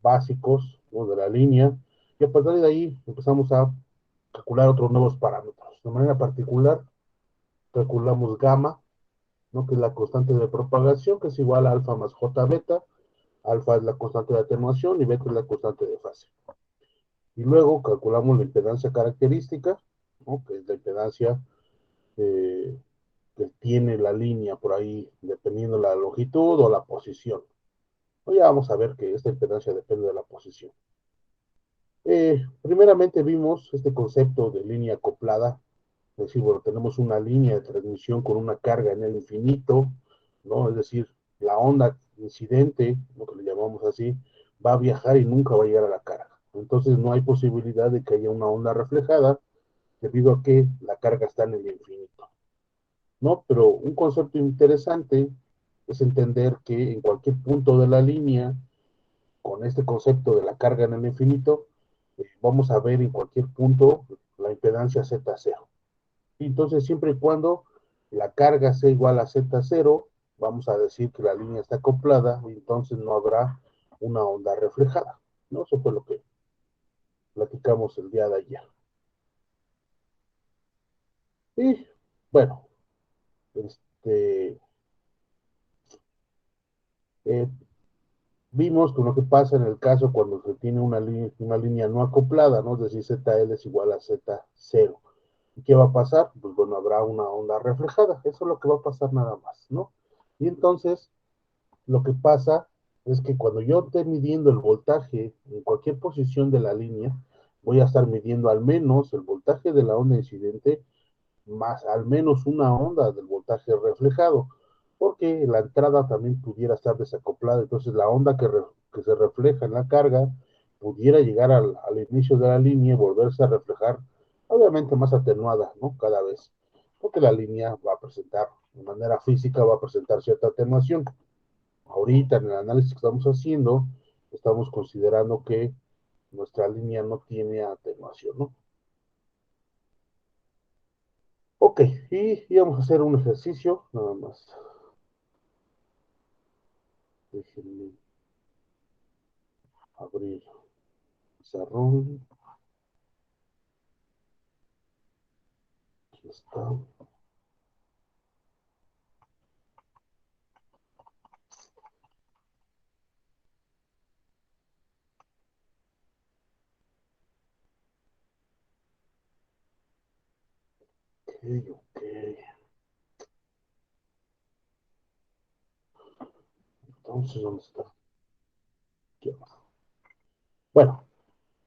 básicos, ¿no?, de la línea, y a partir de ahí empezamos a calcular otros nuevos parámetros. De manera particular, calculamos gamma, ¿no?, que es la constante de propagación, que es igual a alfa más j beta. Alfa es la constante de atenuación y beta es la constante de fase. Y luego calculamos la impedancia característica, ¿no?, que es la impedancia eh, que tiene la línea por ahí, dependiendo de la longitud o la posición. Hoy ya vamos a ver que esta impedancia depende de la posición. Primeramente vimos este concepto de línea acoplada, es decir, bueno, tenemos una línea de transmisión con una carga en el infinito, ¿no? Es decir, la onda incidente, lo que le llamamos así, va a viajar y nunca va a llegar a la carga. Entonces no hay posibilidad de que haya una onda reflejada debido a que la carga está en el infinito, ¿no? Pero un concepto interesante es entender que en cualquier punto de la línea, con este concepto de la carga en el infinito, vamos a ver en cualquier punto la impedancia Z0. Entonces, siempre y cuando la carga sea igual a Z0, vamos a decir que la línea está acoplada y entonces no habrá una onda reflejada, ¿no? Eso fue lo que platicamos el día de ayer. Y bueno, este, eh, vimos con lo que pasa en el caso cuando se tiene una línea no acoplada, ¿no? Es decir, ZL es igual a Z0. ¿Y qué va a pasar? Pues bueno, habrá una onda reflejada. Eso es lo que va a pasar nada más, ¿no? Y entonces, lo que pasa es que cuando yo esté midiendo el voltaje en cualquier posición de la línea, voy a estar midiendo al menos el voltaje de la onda incidente más al menos una onda del voltaje reflejado, porque la entrada también pudiera estar desacoplada, entonces la onda que se refleja en la carga pudiera llegar al inicio de la línea y volverse a reflejar, obviamente más atenuada, ¿no? Cada vez, porque la línea va a presentar, de manera física, va a presentar cierta atenuación. Ahorita en el análisis que estamos haciendo, estamos considerando que nuestra línea no tiene atenuación, ¿no? Ok, y vamos a hacer un ejercicio, nada más. Déjenme abrir pizarrón. Aquí está. Ok, ok. Entonces, ¿dónde está? Aquí abajo. Bueno,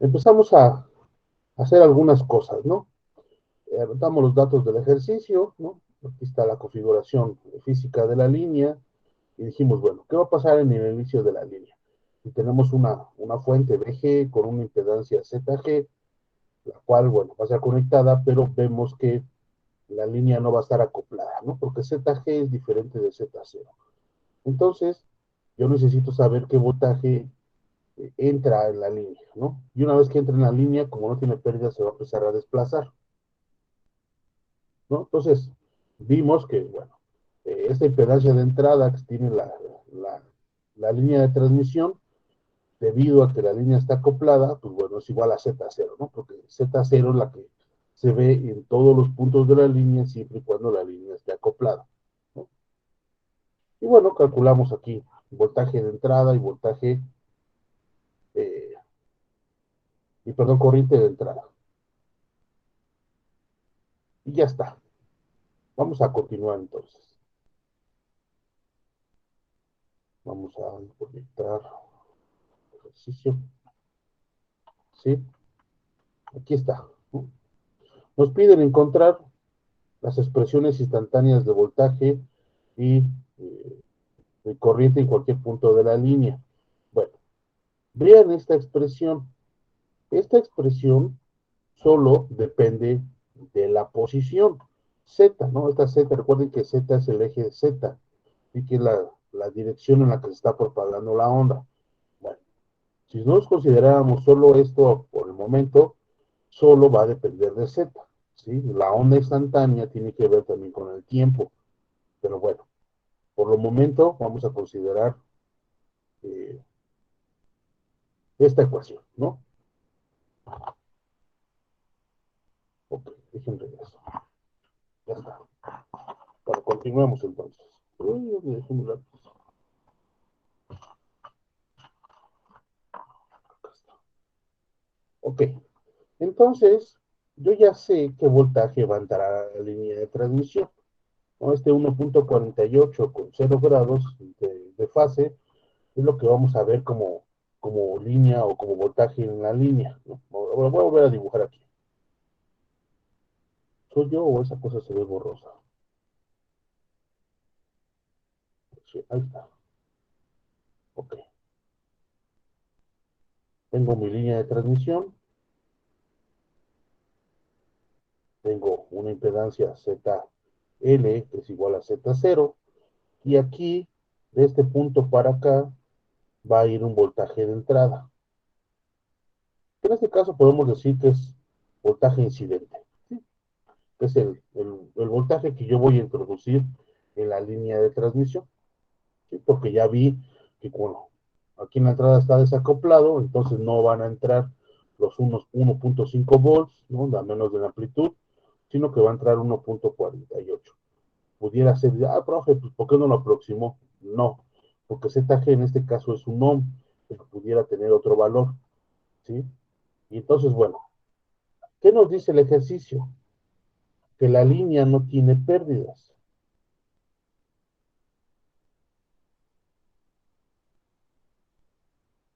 empezamos a hacer algunas cosas, ¿no? Damos los datos del ejercicio, ¿no? Aquí está la configuración física de la línea. Y dijimos, bueno, ¿qué va a pasar en el inicio de la línea? Si tenemos una fuente BG con una impedancia ZG, la cual, bueno, va a ser conectada, pero vemos que la línea no va a estar acoplada, ¿no? Porque ZG es diferente de Z0. Entonces, yo necesito saber qué voltaje entra en la línea, ¿no? Y una vez que entra en la línea, como no tiene pérdida, se va a empezar a desplazar, ¿no? Entonces, vimos que, bueno, esta impedancia de entrada que tiene la, la línea de transmisión, debido a que la línea está acoplada, pues bueno, es igual a Z0, ¿no? Porque Z0 es la que se ve en todos los puntos de la línea siempre y cuando la línea esté acoplada, ¿no? Y bueno, calculamos aquí voltaje de entrada y voltaje, eh, y perdón, corriente de entrada. Y ya está. Vamos a continuar entonces. Vamos a conectar ejercicio. ¿Sí? Aquí está. Nos piden encontrar las expresiones instantáneas de voltaje y de corriente en cualquier punto de la línea. Bueno, vean esta expresión. Esta expresión solo depende de la posición Z, ¿no? Esta Z, recuerden que Z es el eje Z, y que es la dirección en la que se está propagando la onda. Bueno, si nos consideráramos solo esto por el momento, solo va a depender de Z, ¿sí? La onda instantánea tiene que ver también con el tiempo, pero bueno, por el momento vamos a considerar eh, esta ecuación, ¿no? Ok, déjenme regreso. Ya está. Bueno, continuemos entonces. Uy, ¿dónde dejé mi lápiz? Acá está. Ok, entonces yo ya sé qué voltaje va a entrar a la línea de transmisión, ¿no? Este 1.48 con 0 grados de fase es lo que vamos a ver como línea o como voltaje en la línea, ¿no? Voy a volver a dibujar aquí. ¿Soy yo o esa cosa se ve borrosa? Sí, ahí está. Ok. Tengo mi línea de transmisión, tengo una impedancia ZL que es igual a Z0, y aquí, de este punto para acá, va a ir un voltaje de entrada. En este caso podemos decir que es voltaje incidente, ¿sí? Que es el voltaje que yo voy a introducir en la línea de transmisión, ¿sí? Porque ya vi que bueno, aquí en la entrada está desacoplado, entonces no van a entrar los unos 1.5 volts, ¿no? A menos de la amplitud, sino que va a entrar 1.48. Pudiera ser, profe, pues ¿por qué no lo aproximó? No, porque ZG en este caso es un ohm, que pudiera tener otro valor, ¿sí? Y entonces, bueno, ¿qué nos dice el ejercicio? Que la línea no tiene pérdidas.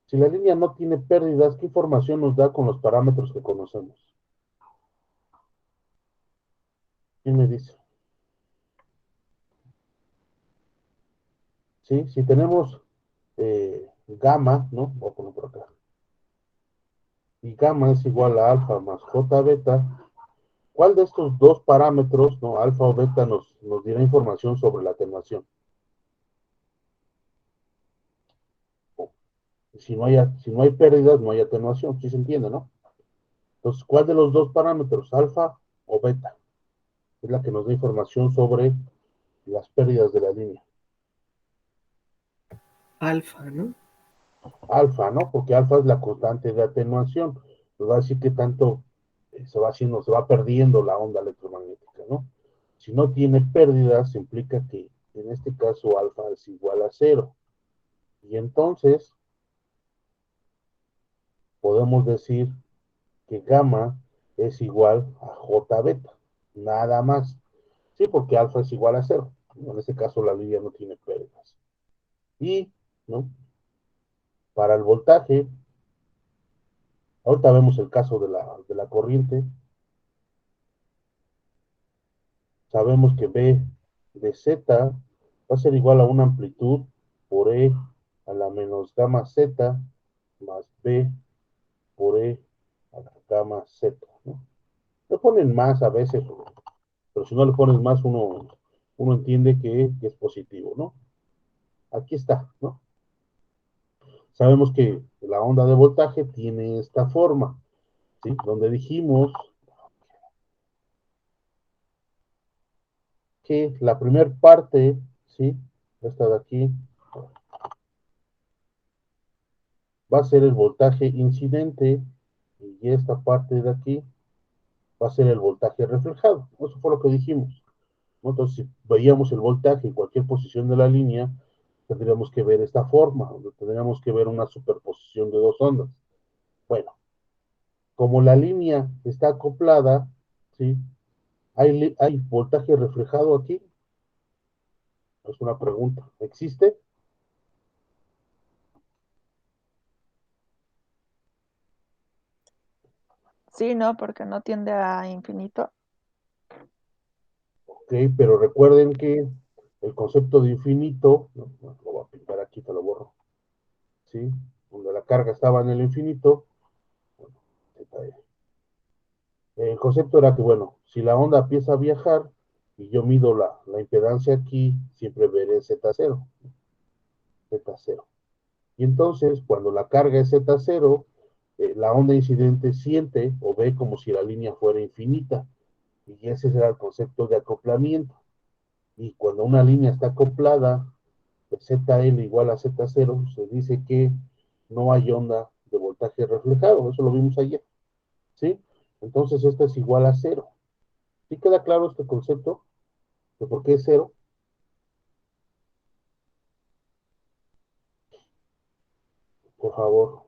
Si la línea no tiene pérdidas, ¿qué información nos da con los parámetros que conocemos? ¿Quién me dice? ¿Sí? Si tenemos gamma, ¿no? Voy a poner por acá. Y gamma es igual a alfa más j beta. ¿Cuál de estos dos parámetros, ¿no? Alfa o beta, nos dirá información sobre la atenuación? Si no hay pérdidas, no hay atenuación, ¿sí se entiende, no? Entonces, ¿cuál de los dos parámetros, alfa o beta? Es la que nos da información sobre las pérdidas de la línea. Alfa, ¿no? Alfa, ¿no? Porque alfa es la constante de atenuación. Nos va a decir que tanto se va perdiendo la onda electromagnética, ¿no? Si no tiene pérdidas, implica que en este caso alfa es igual a cero. Y entonces podemos decir que gamma es igual a j beta, nada más. Sí, porque alfa es igual a cero. En este caso la línea no tiene pérdidas. Y, ¿no? Para el voltaje, ahorita vemos el caso de la corriente, sabemos que B de Z va a ser igual a una amplitud por E a la menos gamma Z más B por E a la gamma Z, ¿no? Le ponen más a veces, pero si no le pones más, uno entiende que es positivo, ¿no? Aquí está, ¿no? Sabemos que la onda de voltaje tiene esta forma, ¿sí? Donde dijimos que la primera parte, ¿sí? Esta de aquí, va a ser el voltaje incidente y esta parte de aquí va a ser el voltaje reflejado. Eso fue lo que dijimos, ¿no? Entonces, si veíamos el voltaje en cualquier posición de la línea, tendríamos que ver esta forma, donde tendríamos que ver una superposición de dos ondas. Bueno, como la línea está acoplada, ¿sí? ¿Hay voltaje reflejado aquí? Es una pregunta. ¿Existe? Sí, no, porque no tiende a infinito. Ok, pero recuerden que el concepto de infinito, no, no, lo voy a pintar aquí, te lo borro, ¿sí? Donde la carga estaba en el infinito, bueno, el concepto era que, bueno, si la onda empieza a viajar y yo mido la impedancia aquí, siempre veré Z0, Z0. Y entonces, cuando la carga es Z0, la onda incidente siente o ve como si la línea fuera infinita. Y ese será el concepto de acoplamiento. Y cuando una línea está acoplada, ZL igual a Z0, se dice que no hay onda de voltaje voltaje reflejado, eso lo vimos ayer, ¿sí? Entonces esto es igual a cero. ¿Sí queda claro este concepto de por qué es cero? Por favor,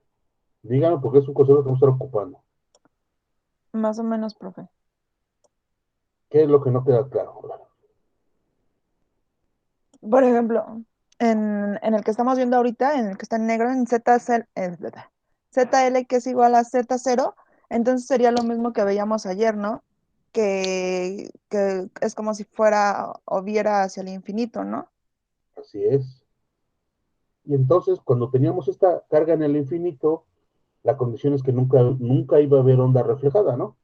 díganme porque es un concepto que vamos a estar ocupando. Más o menos, profe. ¿Qué es lo que no queda claro? Por ejemplo, en el que estamos viendo ahorita, en el que está en negro, en ZL, que es igual a Z0, entonces sería lo mismo que veíamos ayer, ¿no? Que es como si fuera o viera hacia el infinito, ¿no? Así es. Y entonces, cuando teníamos esta carga en el infinito, la condición es que nunca iba a haber onda reflejada, ¿no?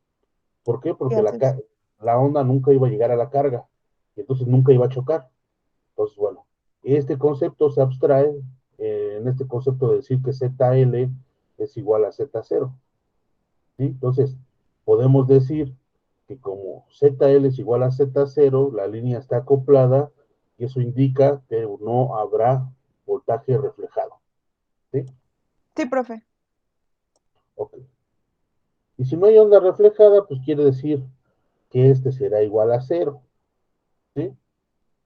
¿Por qué? Y Porque así es. la onda nunca iba a llegar a la carga, y entonces nunca iba a chocar. Entonces, bueno, este concepto se abstrae en este concepto de decir que ZL es igual a Z0, ¿sí? Entonces, podemos decir que como ZL es igual a Z0, la línea está acoplada, y eso indica que no habrá voltaje reflejado, ¿sí? Sí, profe. Ok. Y si no hay onda reflejada, pues quiere decir que este será igual a cero, ¿sí?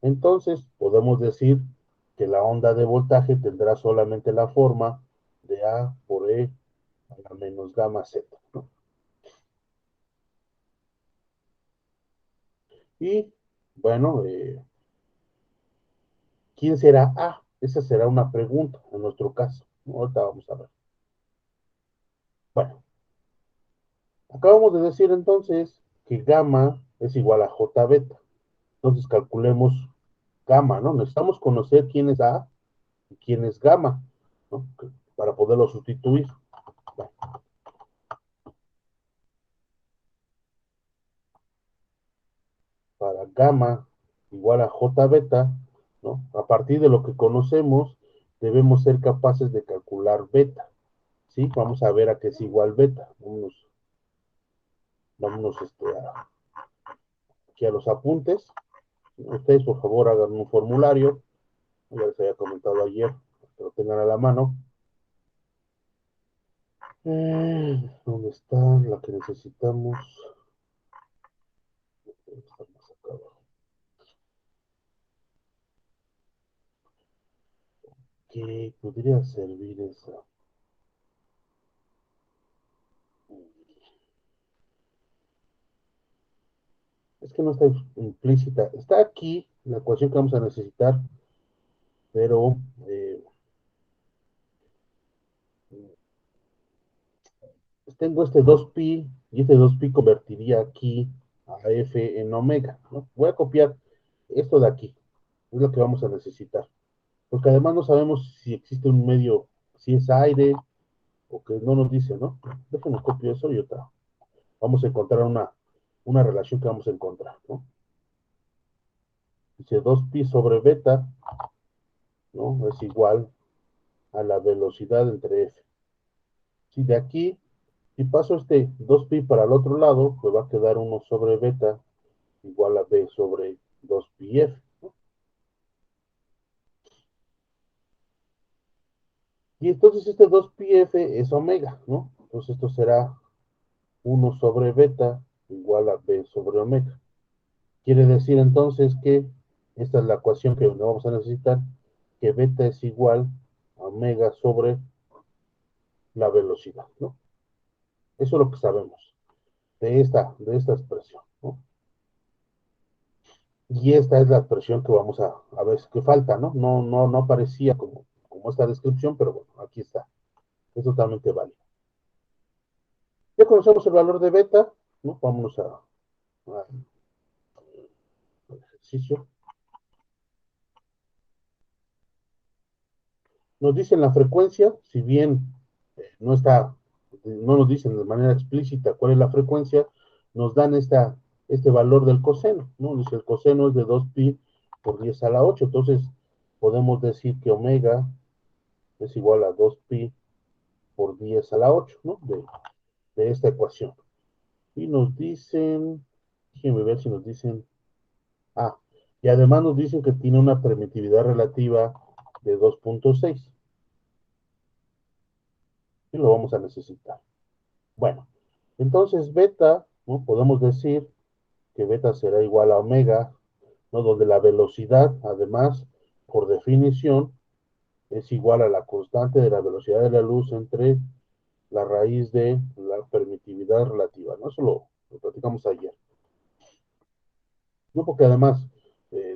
Entonces, podemos decir que la onda de voltaje tendrá solamente la forma de A por E a la menos gamma Z, ¿no? Y, bueno, ¿quién será A? Esa será una pregunta en nuestro caso, ¿no? Ahorita vamos a ver. Bueno, acabamos de decir entonces que gamma es igual a J beta. Entonces calculemos gamma, ¿no? Necesitamos conocer quién es A y quién es gamma, ¿no? Para poderlo sustituir. Bueno, para gamma igual a J beta, ¿no? A partir de lo que conocemos, debemos ser capaces de calcular beta, ¿sí? Vamos a ver a qué es igual beta. Vámonos aquí a los apuntes. Ustedes, por favor, hagan un formulario. Ya les había comentado ayer, que lo tengan a la mano. ¿Dónde está la que necesitamos? Está más acá abajo. ¿Qué podría servir esa? Es que no está implícita. Está aquí la ecuación que vamos a necesitar, pero tengo este 2pi y este 2pi convertiría aquí a f en omega, ¿no? Voy a copiar esto de aquí, es lo que vamos a necesitar, porque además no sabemos si existe un medio, si es aire o que no nos dice, ¿no? Déjenme copio eso y otra. Vamos a encontrar una relación que vamos a encontrar, ¿no? Dice 2pi sobre beta, ¿no? Es igual a la velocidad entre f. Si de aquí, si paso este 2pi para el otro lado, me va a quedar 1 sobre beta igual a b sobre 2pi f, ¿no? Y entonces este 2pi f es omega, ¿no? Entonces esto será 1 sobre beta igual a b sobre omega. Quiere decir entonces que esta es la ecuación que vamos a necesitar, que beta es igual a omega sobre la velocidad, ¿no? Eso es lo que sabemos de esta expresión, ¿no? Y esta es la expresión que vamos a ver que falta, ¿no? No aparecía como esta descripción, pero bueno, aquí está. Es totalmente válido. Ya conocemos el valor de beta, ¿no? Vámonos al ejercicio. Nos dicen la frecuencia, si bien no nos dicen de manera explícita cuál es la frecuencia, nos dan este valor del coseno, ¿no? Dice el coseno es de 2pi por 10 a la 8, entonces podemos decir que omega es igual a 2pi por 10 a la 8, ¿no? De esta ecuación. Y nos dicen, déjenme ver si nos dicen, y además nos dicen que tiene una permitividad relativa de 2.6. y lo vamos a necesitar. Bueno, entonces beta, ¿no? Podemos decir que beta será igual a omega, ¿no? Donde la velocidad, además, por definición, es igual a la constante de la velocidad de la luz entre la raíz de la permitividad relativa, ¿no? Eso lo platicamos ayer. No, porque además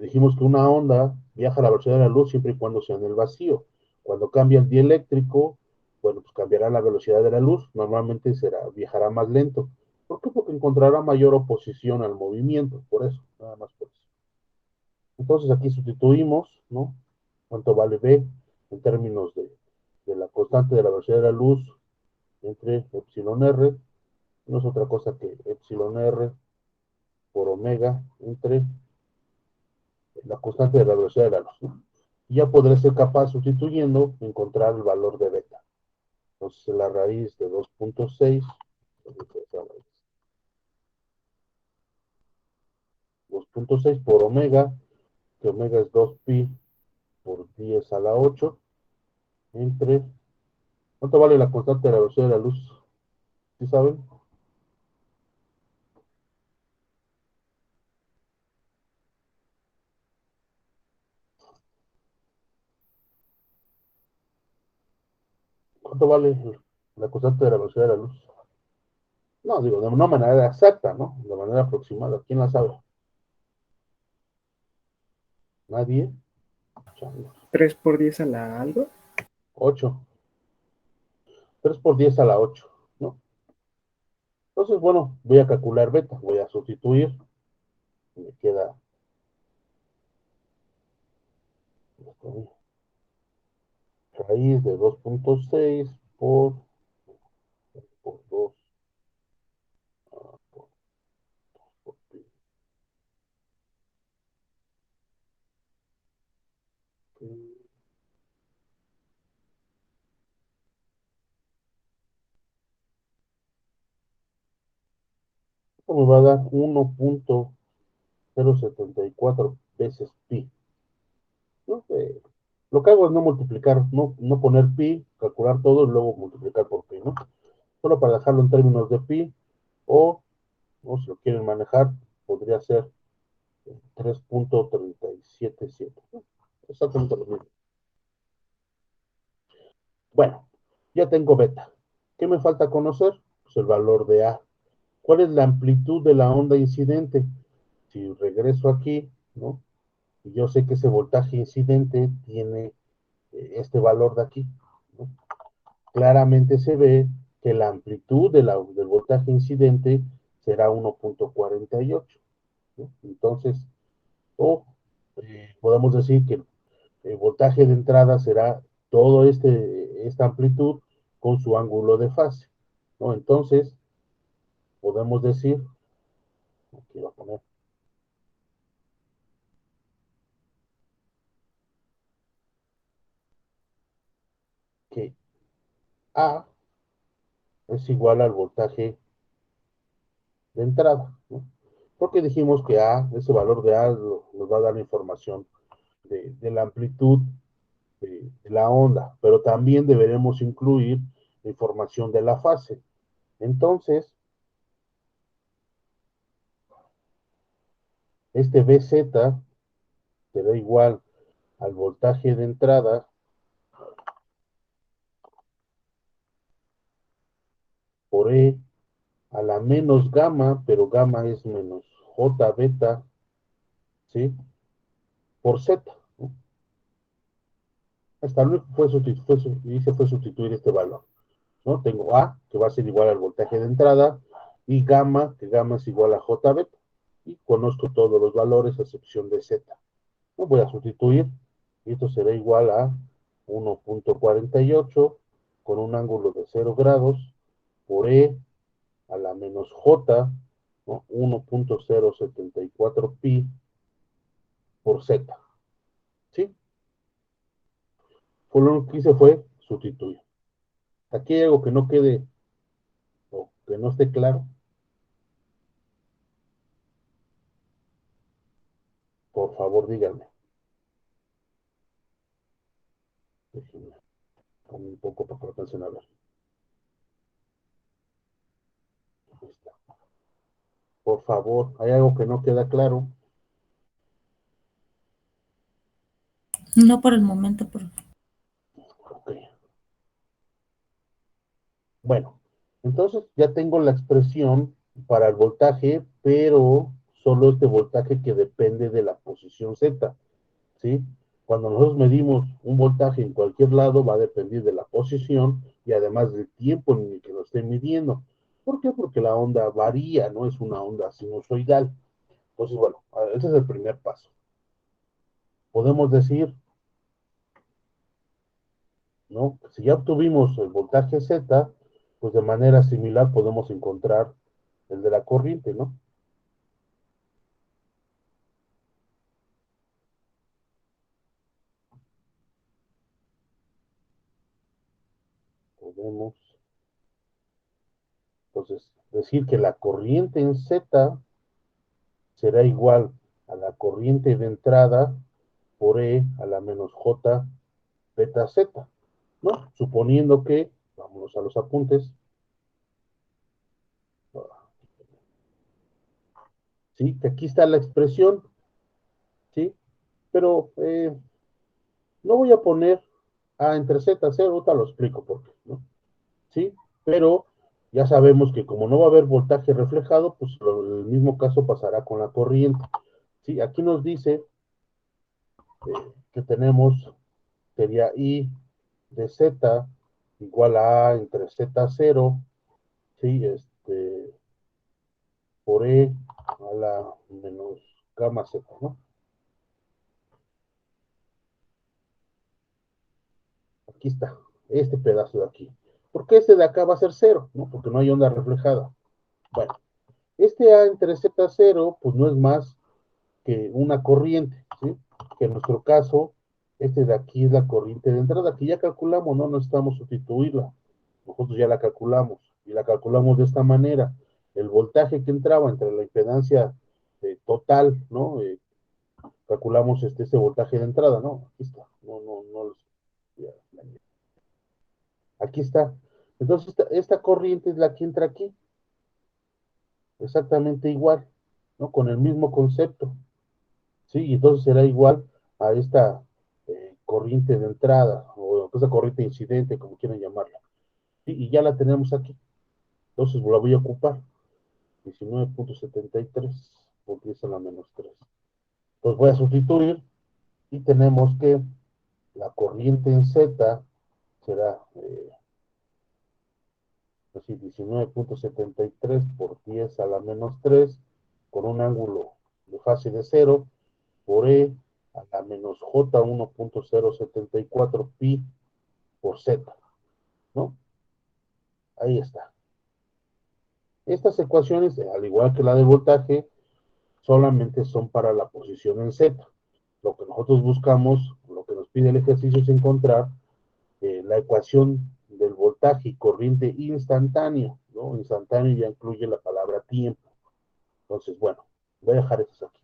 dijimos que una onda viaja a la velocidad de la luz siempre y cuando sea en el vacío. Cuando cambia el dieléctrico, bueno, pues cambiará la velocidad de la luz. Normalmente viajará más lento. ¿Por qué? Porque encontrará mayor oposición al movimiento. Por eso, nada más por eso. Entonces aquí sustituimos, ¿no? ¿Cuánto vale B en términos de la constante de la velocidad de la luz entre epsilon r? No es otra cosa que epsilon r por omega entre la constante de la velocidad de la luz, ¿no? Y ya podré ser capaz, sustituyendo, encontrar el valor de beta. Entonces, la raíz de 2.6, 2.6 por omega, que omega es 2pi por 10 a la 8, entre, ¿cuánto vale la constante de la velocidad de la luz? ¿Sí saben? ¿Cuánto vale la constante de la velocidad de la luz? No, digo, de una manera exacta, ¿no? De manera aproximada. ¿Quién la sabe? ¿Nadie? Changos. 3 por 10 a la algo. 8. 3 por 10 a la 8, ¿no? Entonces, bueno, voy a calcular beta, voy a sustituir, me queda raíz de 2.6 por 2, por, por pi. Esto me va a dar 1.074 veces pi, ¿no? Lo que hago es no multiplicar, no poner pi, calcular todo y luego multiplicar por pi, ¿no? Solo para dejarlo en términos de pi, o si lo quieren manejar, podría ser 3.377, ¿no? Exactamente lo mismo. Bueno, ya tengo beta. ¿Qué me falta conocer? Pues el valor de A. ¿Cuál es la amplitud de la onda incidente? Si regreso aquí, ¿no? Y yo sé que ese voltaje incidente tiene este valor de aquí, ¿no? Claramente se ve que la amplitud del voltaje incidente será 1.48, ¿no? Entonces, o podemos decir que el voltaje de entrada será todo esta amplitud con su ángulo de fase, ¿no? Entonces, podemos decir, aquí voy a poner, que A es igual al voltaje de entrada, ¿no? Porque dijimos que A, ese valor de A nos va a dar la información de la amplitud de la onda, pero también deberemos incluir la información de la fase. Entonces, este BZ será igual al voltaje de entrada por E a la menos gamma, pero gamma es menos J beta, ¿sí? Por Z, ¿no? Hasta luego fue sustituir este valor, ¿no? Tengo A, que va a ser igual al voltaje de entrada, y gamma, que gamma es igual a J beta, y conozco todos los valores a excepción de Z. No voy a sustituir, y esto será igual a 1.48 con un ángulo de 0 grados por E a la menos J, ¿no? 1.074 pi por Z, ¿sí? Fue lo que hice fue sustituir. Aquí hay algo que no quede o que no esté claro. Por favor, díganme. Déjenme un poco para que lo alcancen a ver. Por favor, ¿hay algo que no queda claro? No por el momento, por Ok. Bueno, entonces ya tengo la expresión para el voltaje, pero solo este voltaje que depende de la posición Z, ¿sí? Cuando nosotros medimos un voltaje en cualquier lado, va a depender de la posición y además del tiempo en el que lo esté midiendo. ¿Por qué? Porque la onda varía, no es una onda sinusoidal. Entonces, bueno, ese es el primer paso. Podemos decir, ¿no? Si ya obtuvimos el voltaje Z, pues de manera similar podemos encontrar el de la corriente, ¿no? Podemos, entonces, decir que la corriente en Z será igual a la corriente de entrada por E a la menos J beta Z, ¿no? Suponiendo que, vámonos a los apuntes, ¿sí? Que aquí está la expresión, ¿sí? Pero no voy a poner A entre Z, cero, ahorita lo explico por qué, ¿no? ¿Sí? Pero ya sabemos que como no va a haber voltaje reflejado, pues el mismo caso pasará con la corriente. ¿Sí? Aquí nos dice que tenemos, sería I de Z igual a A entre Z0, ¿sí? Por E a la menos gamma Z, ¿no? Aquí está, este pedazo de aquí. ¿Por qué este de acá va a ser cero? ¿No? Porque no hay onda reflejada. Bueno, este A entre Z0, pues no es más que una corriente, ¿sí? Que en nuestro caso, este de aquí es la corriente de entrada, que ya calculamos, no necesitamos sustituirla. Nosotros ya la calculamos, y la calculamos de esta manera. El voltaje que entraba entre la impedancia total, ¿no? Calculamos este voltaje de entrada, ¿no? Aquí está. No, ya, aquí está. Entonces, esta corriente es la que entra aquí, exactamente igual, ¿no? Con el mismo concepto. ¿Sí? Y entonces será igual a esta corriente de entrada, o esta corriente incidente, como quieran llamarla. ¿Sí? Y ya la tenemos aquí. Entonces la voy a ocupar. 19.73 por 10 a la menos 3. Entonces voy a sustituir y tenemos que la corriente en Z será así, 19.73 por 10 a la menos 3 con un ángulo de fase de 0 por E a la menos J 1.074 pi por Z, ¿no? Ahí está. Estas ecuaciones, al igual que la de voltaje, solamente son para la posición en Z. Lo que nosotros buscamos, lo que nos pide el ejercicio es encontrar la ecuación del voltaje y corriente instantáneo, ¿no? Instantáneo ya incluye la palabra tiempo. Entonces, bueno, voy a dejar esto aquí.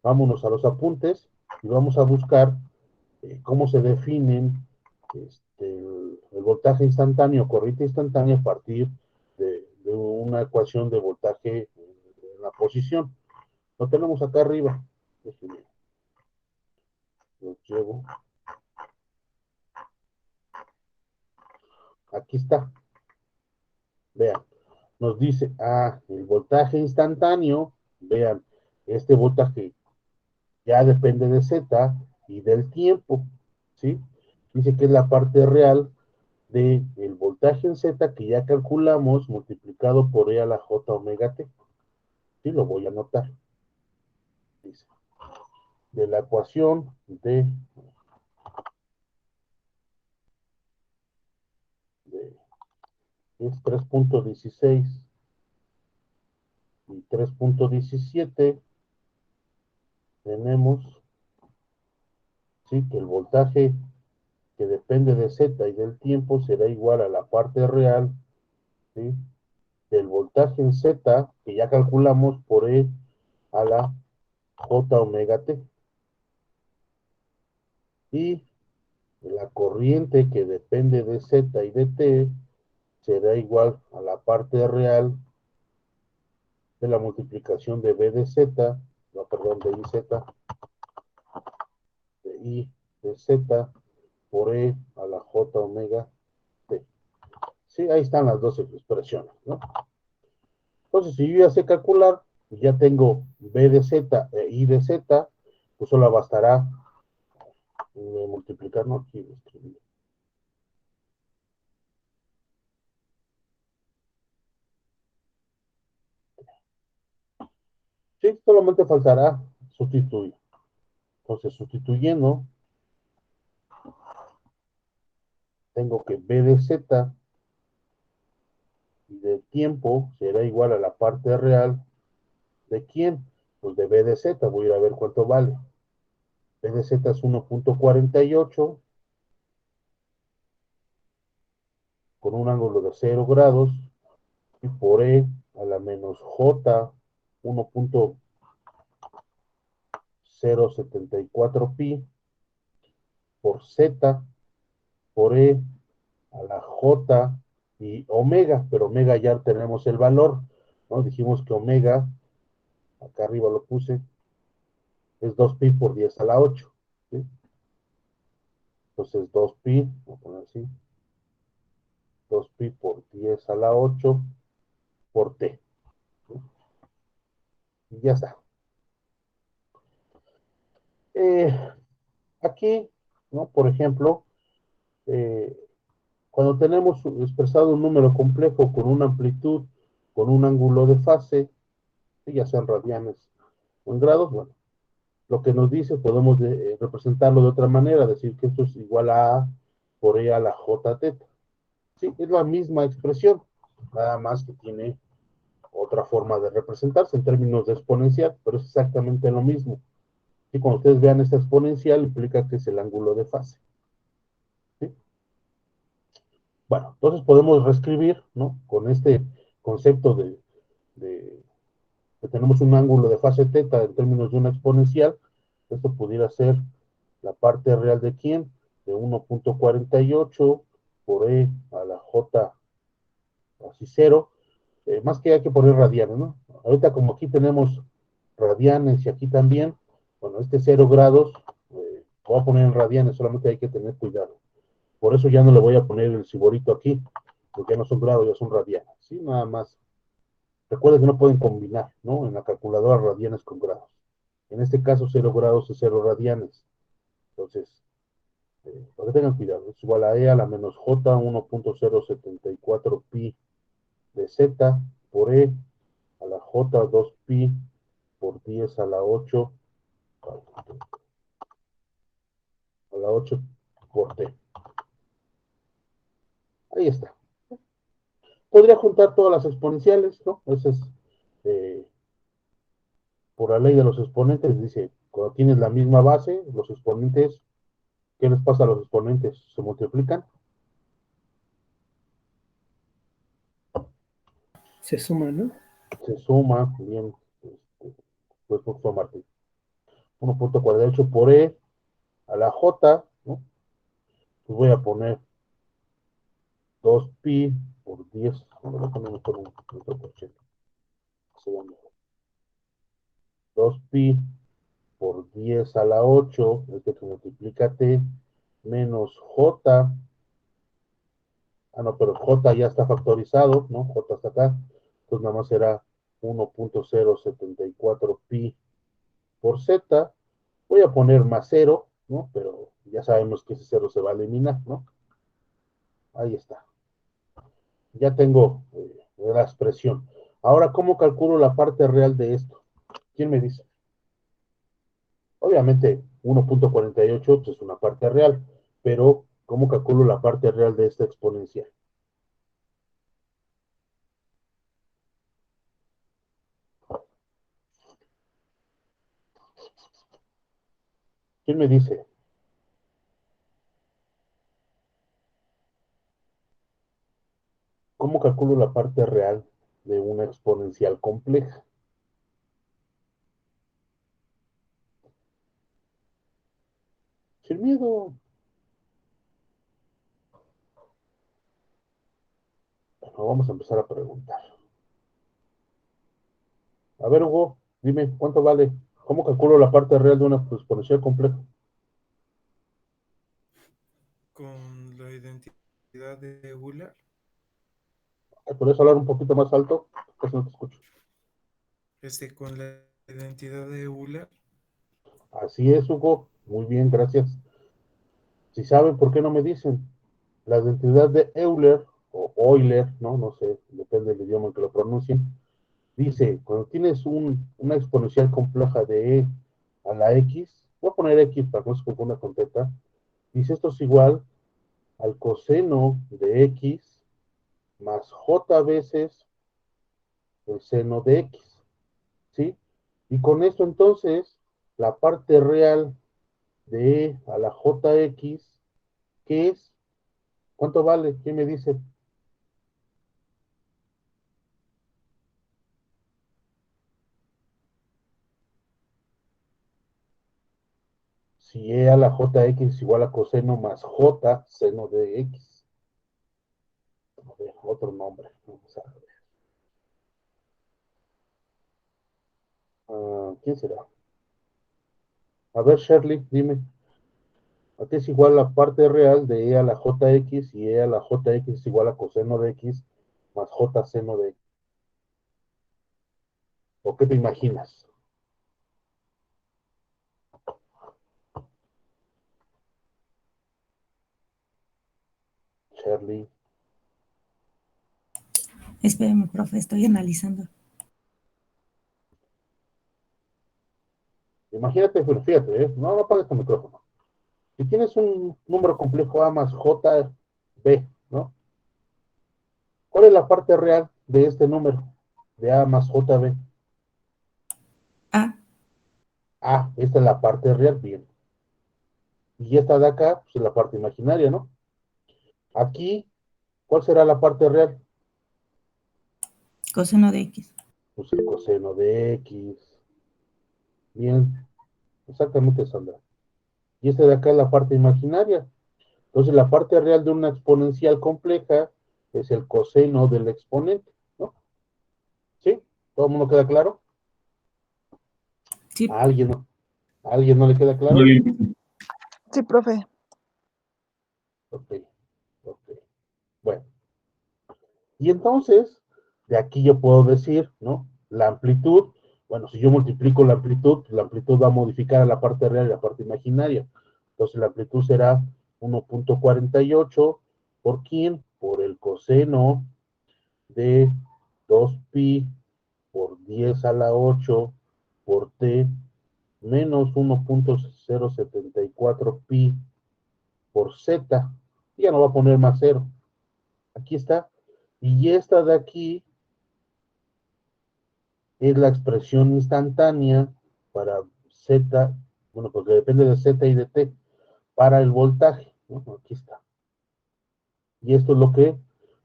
Vámonos a los apuntes y vamos a buscar cómo se definen el voltaje instantáneo, corriente instantánea a partir de una ecuación de voltaje en la posición. Lo tenemos acá arriba. Déjenme, lo llevo. Aquí está. Vean, nos dice, el voltaje instantáneo, vean, este voltaje ya depende de Z y del tiempo, ¿sí? Dice que es la parte real del voltaje en Z que ya calculamos multiplicado por E a la J omega T. Sí, lo voy a anotar. Dice, de la ecuación es 3.16 y 3.17 tenemos, sí, que el voltaje que depende de Z y del tiempo será igual a la parte real, ¿sí? Del voltaje en Z, que ya calculamos por E a la J omega T. Y la corriente que depende de Z y de T será igual a la parte real es la multiplicación de b de z, no, perdón, de iz, de i de z por e a la j omega t. Sí, ahí están las dos expresiones, ¿no? Entonces, si yo ya sé calcular, ya tengo b de z e i de z, pues solo bastará multiplicar, no, aquí escribí. Sí, solamente faltará sustituir. Entonces, sustituyendo, tengo que b de z y de tiempo será igual a la parte real de quién, pues de b de z. Voy a ir a ver cuánto vale. B de z es 1.48 con un ángulo de 0 grados y por e a la menos j 1.074 pi por z por e a la j y omega, pero omega ya tenemos el valor, ¿no? Dijimos que omega, acá arriba lo puse, es 2 pi por 10 a la 8, ¿sí? Entonces 2 pi, voy a poner así, 2 pi por 10 a la 8 por t, ¿sí? Y ya está. Eh, Aquí, ¿no? Por ejemplo, eh, cuando tenemos expresado un número complejo con una amplitud, con un ángulo de fase, ya sean radianes o en grados, bueno, lo que nos dice podemos representarlo de otra manera, decir que esto es igual a por e a la j teta. Sí, es la misma expresión, nada más que tiene otra forma de representarse en términos de exponencial, pero es exactamente lo mismo. Y cuando ustedes vean esta exponencial, implica que es el ángulo de fase. ¿Sí? Bueno, entonces podemos reescribir, ¿no? Con este concepto de que tenemos un ángulo de fase teta en términos de una exponencial, esto pudiera ser la parte real de quién, de 1.48 por e a la j así 0, más que hay que poner radianes, ¿no? Ahorita como aquí tenemos radianes y aquí también, bueno, este 0 grados, voy a poner en radianes, solamente hay que tener cuidado. Por eso ya no le voy a poner el ciborito aquí, porque ya no son grados, ya son radianes, ¿sí? Nada más. Recuerden que no pueden combinar, ¿no? En la calculadora radianes con grados. En este caso 0 grados es 0 radianes. Entonces, para que tengan cuidado, es igual a e a la menos j 1.074 pi de z por e a la j 2 pi por 10 a la 8 a la 8 por t. Ahí está. Podría juntar todas las exponenciales, ¿no? Ese es, eh, por la ley de los exponentes, dice, cuando tienes la misma base, los exponentes, ¿qué les pasa a los exponentes? Se multiplican. Se suma, ¿no? Se suma, bien, pues por tomarte 1.48 por e a la j, ¿no? Pues voy a poner 2 pi por 10, bueno, lo ponemos por un 100%, 2 pi por 10 a la 8, este que multiplica t, menos j, no, pero j ya está factorizado, ¿no? J está acá, entonces nada más será 1.074 pi por z, voy a poner más 0, ¿no? Pero ya sabemos que ese 0 se va a eliminar, ¿no? Ahí está. Ya tengo la expresión. Ahora, ¿cómo calculo la parte real de esto? ¿Quién me dice? Obviamente, 1.48 es una parte real, pero ¿cómo calculo la parte real de esta exponencial? ¿Quién me dice? ¿Cómo calculo la parte real de una exponencial compleja? Sin miedo. Bueno, vamos a empezar a preguntar. A ver, Hugo, dime, ¿cuánto vale? ¿Cómo calculo la parte real de una exponencial compleja? Con la identidad de Euler. ¿Podrías hablar un poquito más alto? Casi no te escucho. Con la identidad de Euler. Así es, Hugo. Muy bien, gracias. Si saben, ¿por qué no me dicen? La identidad de Euler, o Euler, ¿no? No sé, depende del idioma en que lo pronuncien. Dice, cuando tienes una exponencial compleja de e a la x, voy a poner x para que no se confunda con teta, dice esto es igual al coseno de x más j veces el seno de x, ¿sí? Y con esto entonces, la parte real de e a la jx, ¿qué es? ¿Cuánto vale? ¿Quién me dice? Si e a la jx es igual a coseno más j seno de x. A ver, otro nombre. Vamos a ver. ¿Quién será? A ver, Shirley, dime. ¿A qué es igual la parte real de e a la jx y e a la jx es igual a coseno de x más j seno de x? ¿O qué te imaginas? Shirley. Espérame, profe, estoy analizando. Imagínate, pero fíjate, no apagues el micrófono. Si tienes un número complejo a más j b, ¿no? ¿Cuál es la parte real de este número? De a más jb. Ah, Esta es la parte real, bien. Y esta de acá, pues es la parte imaginaria, ¿no? Aquí, ¿cuál será la parte real? coseno de X. Pues el coseno de x. Bien, exactamente, Sandra. Y esta de acá es la parte imaginaria. Entonces, la parte real de una exponencial compleja es el coseno del exponente, ¿no? ¿Sí? ¿Todo el mundo queda claro? Sí, ¿A alguien no le queda claro? Sí, profe. Ok, ok. Bueno, y entonces, de aquí yo puedo decir, ¿no? La amplitud, bueno, si yo multiplico la amplitud va a modificar a la parte real y la parte imaginaria. Entonces, la amplitud será 1.48, ¿por quién? Por el coseno de 2pi por 10 a la 8 por t menos 1.074 pi por z. Ya no va a poner más cero. Aquí está. Y esta de aquí es la expresión instantánea para z, bueno, porque depende de z y de t, para el voltaje, ¿no? Aquí está. Y esto es lo que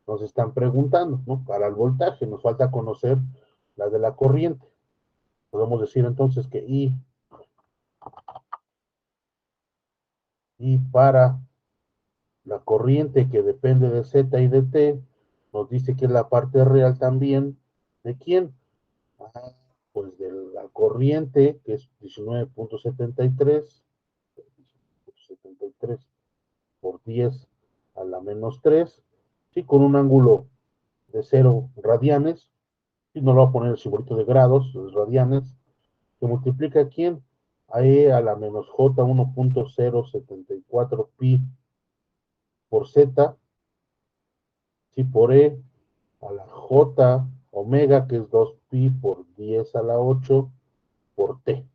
nos están preguntando, ¿no? Para el voltaje, nos falta conocer la de la corriente. Podemos decir entonces que y para la corriente que depende de z y de t, nos dice que es la parte real también, ¿de quién? Pues de la corriente, que es 19.73, 73 por 10 a la menos 3, ¿sí? Con un ángulo de 0 radianes, y no lo voy a poner el simbolito de grados, los radianes, que multiplica quién? A e a la menos j 1.074 pi por z, ¿sí? Por e a la j omega, que es 2 pi por 10 a la 8 por t,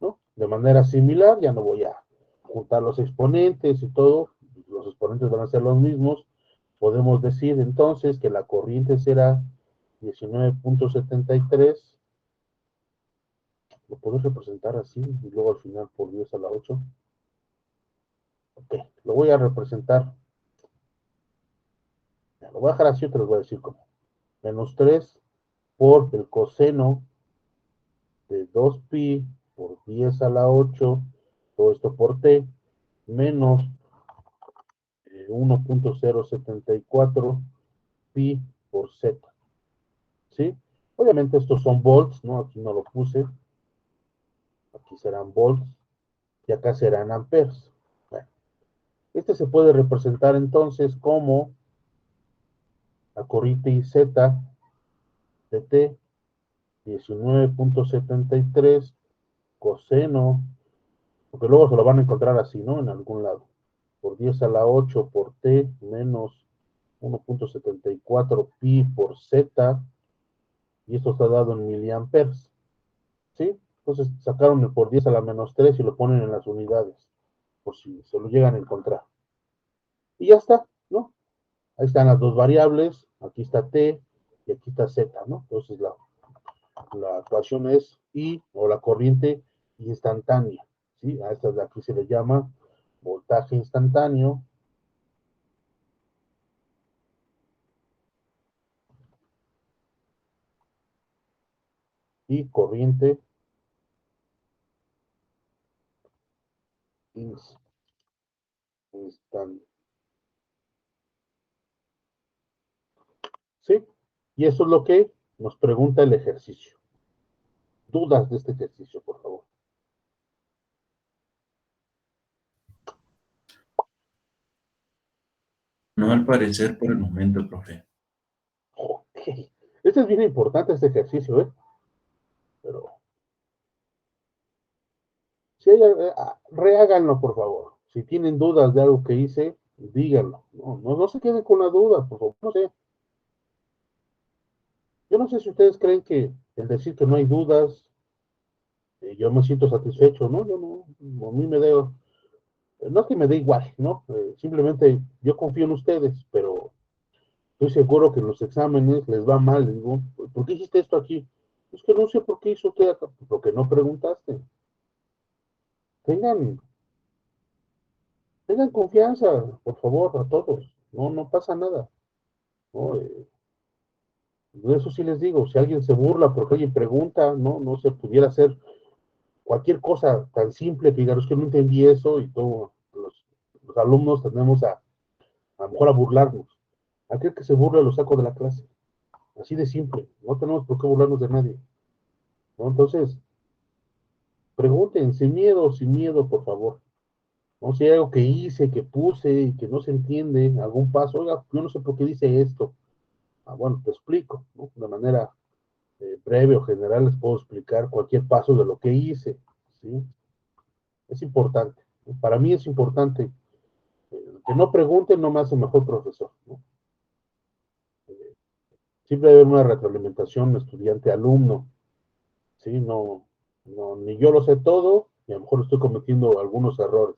¿no? De manera similar, ya no voy a juntar los exponentes y todo, los exponentes van a ser los mismos. Podemos decir entonces que la corriente será 19.73, lo puedo representar así, y luego al final por 10 a la 8. Ok, lo voy a representar, lo voy a dejar así, te lo voy a decir como menos 3 por el coseno de 2pi por 10 a la 8, todo esto por t, menos 1.074 pi por z, ¿sí? Obviamente estos son volts, ¿no? Aquí no lo puse. Aquí serán volts y acá serán amperes. Bueno, este se puede representar entonces como la corriente IZ de T 19.73 coseno, porque luego se lo van a encontrar así, ¿no? En algún lado. Por 10 a la 8 por T menos 1.74 pi por Z, y esto está dado en miliamperes, ¿sí? Entonces sacaron el por 10 a la menos 3 y lo ponen en las unidades, por si se lo llegan a encontrar. Y ya está, ¿no? Ahí están las dos variables, aquí está T y aquí está Z, ¿no? Entonces la ecuación es I, o la corriente instantánea, ¿sí? A esta de aquí se le llama voltaje instantáneo y corriente instantánea, ¿sí? Y eso es lo que nos pregunta el ejercicio. ¿Dudas de este ejercicio, por favor? No, al parecer por el momento, profe. Ok. Este es bien importante, este ejercicio, ¿eh? Pero si hay, reháganlo, por favor. Si tienen dudas de algo que hice, díganlo. No se queden con la duda, por favor. No sé. Yo no sé si ustedes creen que el decir que no hay dudas, yo me siento satisfecho, ¿no? Yo no, a mí me da, no es que me dé igual, ¿no? Simplemente yo confío en ustedes, pero estoy seguro que en los exámenes les va mal. Les digo, ¿por qué hiciste esto aquí? Es que no sé por qué hizo usted acá, porque no preguntaste. Tengan, tengan confianza, por favor, a todos. No pasa nada, ¿no? Eso sí les digo, si alguien se burla porque alguien pregunta, no se pudiera hacer cualquier cosa tan simple que digan, es que no entendí eso, y todos los alumnos tendemos a lo mejor a burlarnos. Aquel que se burla lo saco de la clase. Así de simple. No tenemos por qué burlarnos de nadie, ¿no? Entonces, pregunten sin miedo, por favor. No sé, algo que hice, que puse y que no se entiende, algún paso, oiga, yo no sé por qué dice esto. Bueno, te explico, ¿no? De manera breve o general les puedo explicar cualquier paso de lo que hice, ¿sí? Es importante, ¿no? Para mí es importante. Que no pregunten no me hace mejor profesor, ¿no? Siempre debe haber una retroalimentación estudiante-alumno, ¿sí? Ni yo lo sé todo, y a lo mejor estoy cometiendo algunos errores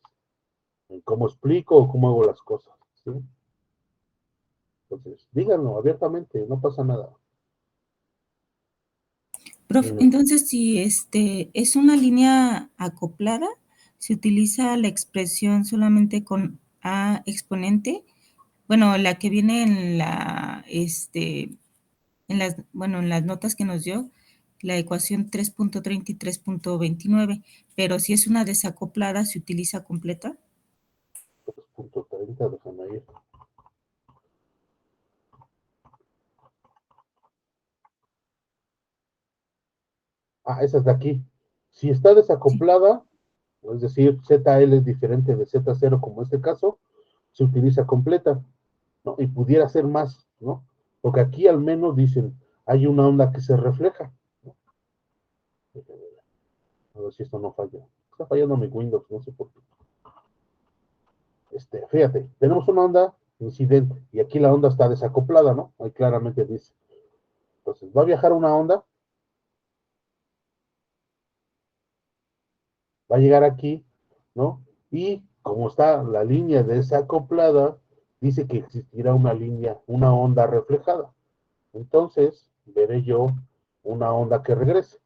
en cómo explico o cómo hago las cosas, ¿sí? Entonces, díganlo abiertamente, no pasa nada. Profe, Dime. entonces si es una línea acoplada, se utiliza la expresión solamente con A exponente, bueno, la que viene en en las notas que nos dio, la ecuación 3.30 y 3.29, pero si es una desacoplada, ¿se utiliza completa? 3.30, déjame ir. Esa es de aquí. Si está Sí. desacoplada, es decir, ZL es diferente de Z0, como este caso, se utiliza completa, ¿no? Y pudiera ser más, ¿no? Porque aquí al menos dicen, hay una onda que se refleja, ¿no? A ver si esto no falla. Está fallando mi Windows, no sé por qué. Fíjate, tenemos una onda incidente, y aquí la onda está desacoplada, ¿no? Ahí claramente dice. Entonces, va a viajar una onda, va a llegar aquí, ¿no? Y como está la línea desacoplada, dice que existirá una línea, una onda reflejada. Entonces, veré yo una onda que regrese,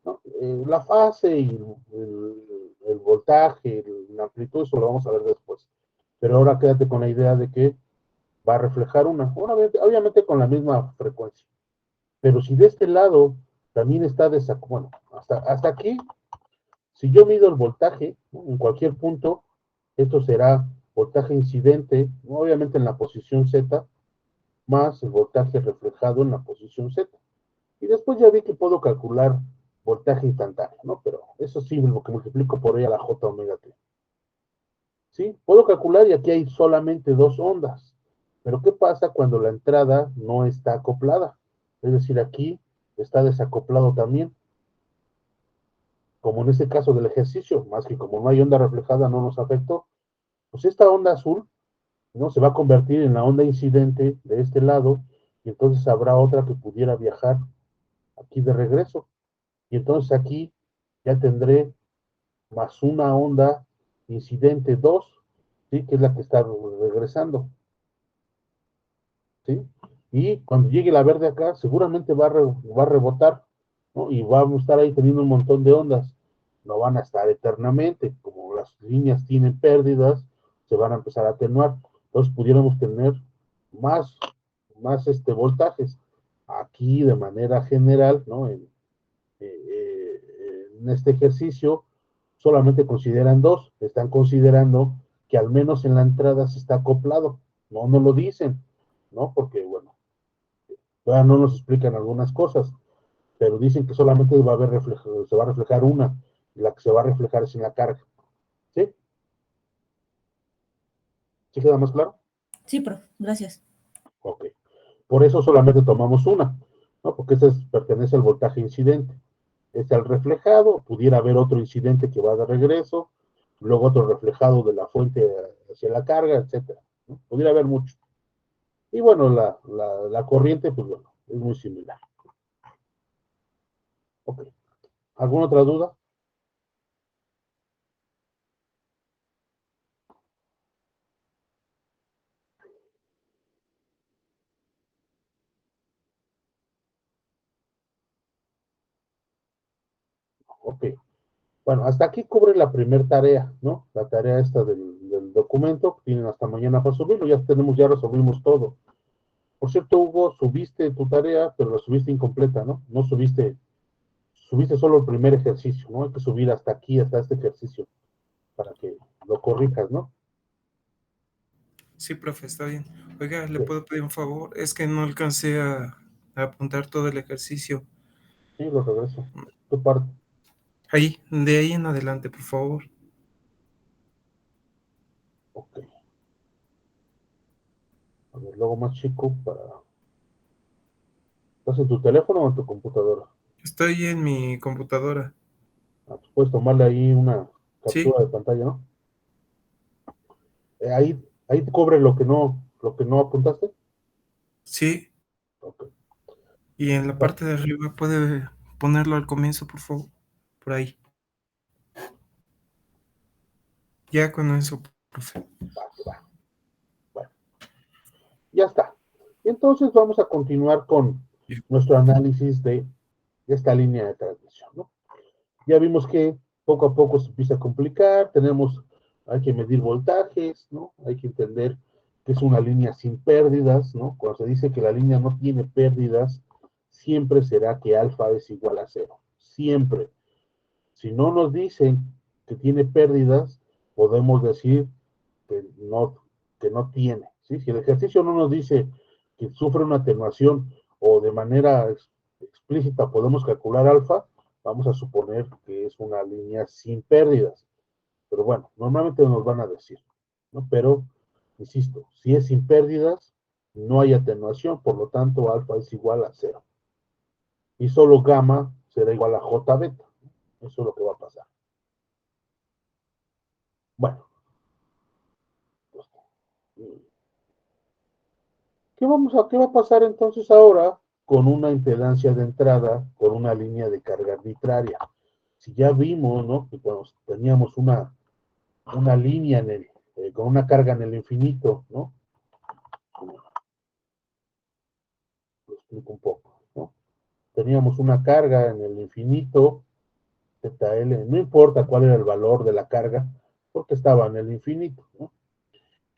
¿no? La fase y el voltaje, la amplitud, eso lo vamos a ver después. Pero ahora quédate con la idea de que va a reflejar una, obviamente con la misma frecuencia. Pero si de este lado también está bueno, hasta aquí, si yo mido el voltaje, ¿no? En cualquier punto, esto será voltaje incidente, ¿no? Obviamente en la posición Z, más el voltaje reflejado en la posición Z. Y después ya vi que puedo calcular voltaje instantáneo, ¿no? Pero eso sí, lo que multiplico por E a la J omega T. ¿Sí? Puedo calcular y aquí hay solamente dos ondas. Pero ¿qué pasa cuando la entrada no está acoplada? Es decir, aquí está desacoplado también, como en este caso del ejercicio, más que como no hay onda reflejada no nos afectó. Pues esta onda azul, ¿no? Se va a convertir en la onda incidente de este lado y entonces habrá otra que pudiera viajar aquí de regreso. Y entonces aquí ya tendré más una onda incidente 2, ¿sí? Que es la que está regresando, ¿sí? Y cuando llegue la verde acá, seguramente va a rebotar, ¿no? Y vamos a estar ahí teniendo un montón de ondas. No van a estar eternamente, como las líneas tienen pérdidas, se van a empezar a atenuar. Entonces pudiéramos tener más, más voltajes. Aquí de manera general, ¿no? En este ejercicio solamente consideran dos, están considerando que al menos en la entrada se está acoplado, no lo dicen, ¿no? Porque, bueno, todavía no nos explican algunas cosas, pero dicen que solamente va a haber se va a reflejar una, y la que se va a reflejar es en la carga, ¿sí? ¿Sí queda más claro? Sí, profe, gracias. Ok. Por eso solamente tomamos una, ¿no? Porque esta pertenece al voltaje incidente. Este al reflejado, pudiera haber otro incidente que va de regreso, luego otro reflejado de la fuente hacia la carga, etcétera, ¿no? Pudiera haber mucho. Y bueno, la corriente, pues bueno, es muy similar. Ok. ¿Alguna otra duda? Ok. Bueno, hasta aquí cubre la primera tarea, ¿no? La tarea esta del documento. Tienen hasta mañana para subirlo. Ya resolvimos todo. Por cierto, Hugo, subiste tu tarea, pero la subiste incompleta, ¿no? No subiste solo el primer ejercicio, ¿no? Hay que subir hasta aquí, hasta este ejercicio, para que lo corrijas, ¿no? Sí, profe, está bien. Oiga, ¿le Sí, puedo pedir un favor? Es que no alcancé a apuntar todo el ejercicio. sí, lo regreso. Tu parte. Ahí, de ahí en adelante, por favor. Ok. A ver, luego más chico para... ¿Estás en tu teléfono o en tu computadora? Estoy en mi computadora. Ah, pues puedes tomarle ahí una Sí, captura de pantalla, ¿no? Ahí te cobre lo que no apuntaste. sí. Ok. Y en la Bueno, parte de arriba puede ponerlo al comienzo, por favor. Por ahí. Ya con eso, profe. va, va. Bueno, ya está. Y entonces vamos a continuar con Bien. nuestro análisis de esta línea de transmisión, ¿no? Ya vimos que poco a poco se empieza a complicar, hay que medir voltajes, ¿no? Hay que entender que es una línea sin pérdidas, ¿no? Cuando se dice que la línea no tiene pérdidas, siempre será que alfa es igual a cero, siempre. Si no nos dicen que tiene pérdidas, podemos decir que no tiene, ¿sí? Si el ejercicio no nos dice que sufre una atenuación o de manera explícita podemos calcular alfa, vamos a suponer que es una línea sin pérdidas. Pero bueno, normalmente nos van a decir, ¿no? Pero, insisto, si es sin pérdidas, no hay atenuación, por lo tanto, alfa es igual a cero. Y solo gamma será igual a j beta. Eso es lo que va a pasar. Bueno, pues, ¿qué va a pasar entonces ahora con una impedancia de entrada, con una línea de carga arbitraria? Si ya vimos, ¿no? Que cuando teníamos una línea con una carga en el infinito, ¿no? Lo explico un poco, ¿no? Teníamos una carga en el infinito, ZL, no importa cuál era el valor de la carga, porque estaba en el infinito, ¿no?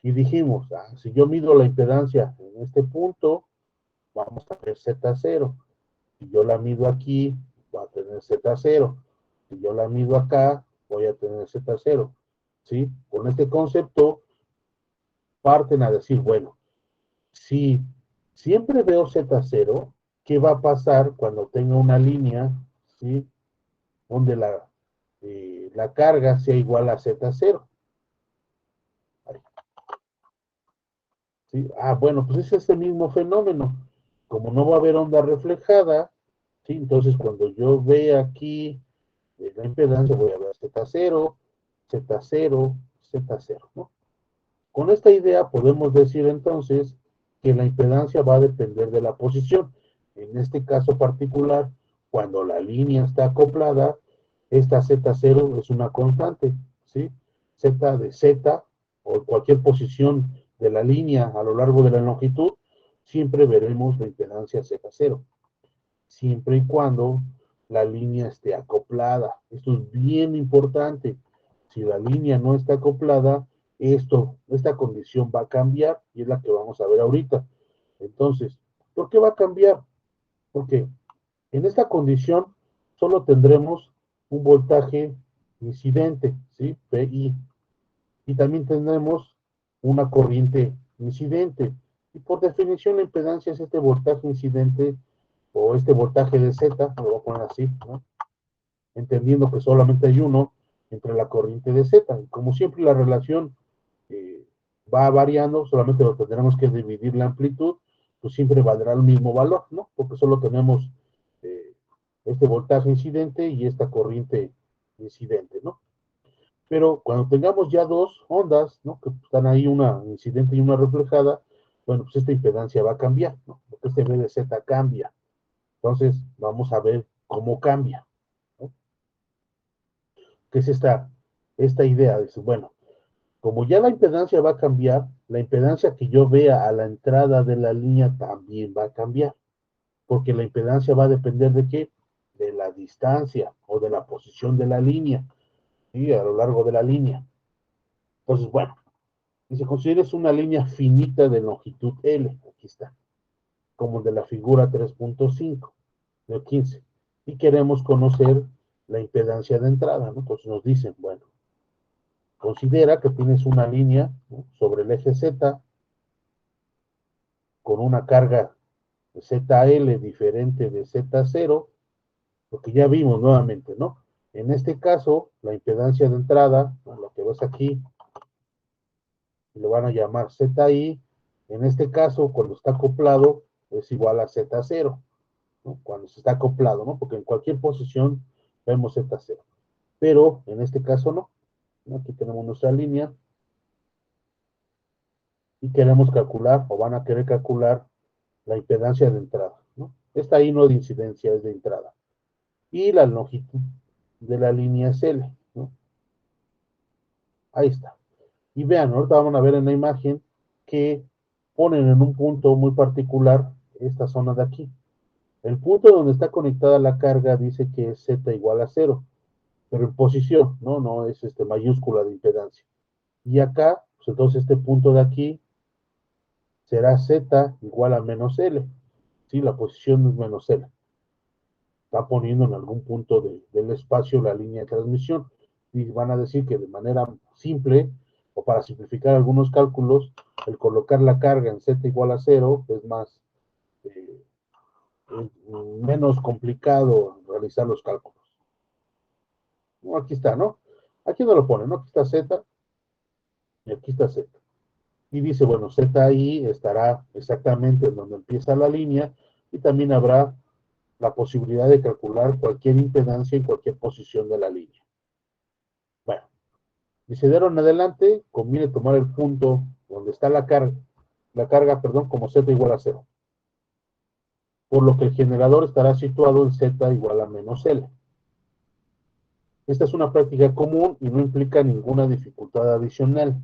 Y dijimos, si yo mido la impedancia en este punto, vamos a ver Z0. Si yo la mido aquí, va a tener Z0. Si yo la mido acá, voy a tener Z0. ¿Sí? Con este concepto, parten a decir, bueno, si siempre veo Z0, ¿qué va a pasar cuando tenga una línea, ¿sí? Donde la carga sea igual a Z0? ¿Sí? Ah, bueno, pues es ese mismo fenómeno. Como no va a haber onda reflejada, ¿sí? Entonces cuando yo vea aquí la impedancia, voy a ver Z0, Z0, Z0, ¿no? Con esta idea podemos decir entonces que la impedancia va a depender de la posición. En este caso particular, cuando la línea está acoplada, esta Z0 es una constante, ¿sí? Z de Z o cualquier posición de la línea a lo largo de la longitud, siempre veremos la impedancia Z0, siempre y cuando la línea esté acoplada. Esto es bien importante. Si la línea no está acoplada, esta condición va a cambiar y es la que vamos a ver ahorita. Entonces, ¿por qué va a cambiar? Porque en esta condición solo tendremos un voltaje incidente, ¿sí? PI. Y también tendremos una corriente incidente. Y por definición la impedancia es este voltaje incidente o este voltaje de Z, lo voy a poner así, ¿no? Entendiendo que solamente hay uno entre la corriente de Z. Y como siempre la relación va variando, solamente lo tendremos que dividir la amplitud, pues siempre valdrá el mismo valor, ¿no? Porque solo tenemos eh, este voltaje incidente y esta corriente incidente, ¿no? Pero cuando tengamos ya dos ondas, ¿no? Que están ahí una incidente y una reflejada, bueno, pues esta impedancia va a cambiar, ¿no? Porque este V de Z cambia. Entonces, vamos a ver cómo cambia, ¿no? ¿Qué es esta idea? Dice, bueno, como ya la impedancia va a cambiar, la impedancia que yo vea a la entrada de la línea también va a cambiar, porque la impedancia va a depender de qué? De la distancia o de la posición de la línea, ¿sí? A lo largo de la línea. Entonces, bueno, y se considera una línea finita de longitud L, aquí está, como el de la figura 3.5, de 15, y queremos conocer la impedancia de entrada, ¿no? Entonces nos dicen, bueno, considera que tienes una línea, ¿no? Sobre el eje Z con una carga de ZL diferente de Z0, lo que ya vimos nuevamente, ¿no? En este caso, la impedancia de entrada, ¿no? Lo que ves aquí, le van a llamar ZI, en este caso, cuando está acoplado, es igual a Z0, ¿no? Cuando se está acoplado, ¿no? Porque en cualquier posición vemos Z0. Pero en este caso no. ¿No? Aquí tenemos nuestra línea y queremos calcular, o van a querer calcular, la impedancia de entrada, ¿no? Esta ahí no es de incidencia, es de entrada. Y la longitud de la línea es L, ¿no? Ahí está. Y vean, ahorita vamos a ver en la imagen que ponen en un punto muy particular esta zona de aquí. El punto donde está conectada la carga dice que es Z igual a 0, pero en posición, ¿no? No es mayúscula de impedancia. Y acá, pues entonces este punto de aquí será Z igual a menos L. ¿Sí? La posición es menos L. Está poniendo en algún punto del espacio la línea de transmisión. Y van a decir que de manera simple, o para simplificar algunos cálculos, el colocar la carga en Z igual a 0 es más, menos complicado realizar los cálculos. No, aquí está, ¿no? Aquí no lo pone, ¿no? Aquí está Z y aquí está Z. Y dice, bueno, ZI estará exactamente en donde empieza la línea y también habrá la posibilidad de calcular cualquier impedancia en cualquier posición de la línea. Bueno, dice, de ahora en adelante conviene tomar el punto donde está la carga, como Z igual a 0. Por lo que el generador estará situado en Z igual a menos L. Esta es una práctica común y no implica ninguna dificultad adicional.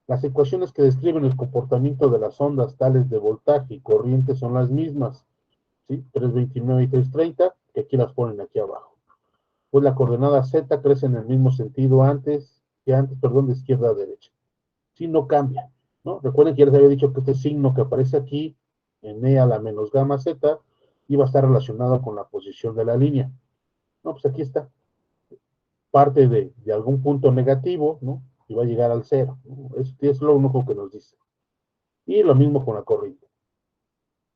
Las ecuaciones que describen el comportamiento de las ondas tales de voltaje y corriente son las mismas, ¿sí? 329 y 330, que aquí las ponen aquí abajo. Pues la coordenada Z crece en el mismo sentido de izquierda a derecha. Sí, no cambia, ¿no? Recuerden que ya les había dicho que este signo que aparece aquí, en E a la menos gamma Z, iba a estar relacionado con la posición de la línea. No, pues aquí está. Parte de algún punto negativo, ¿no? Y va a llegar al 0, ¿no? Es lo único que nos dice. Y lo mismo con la corriente.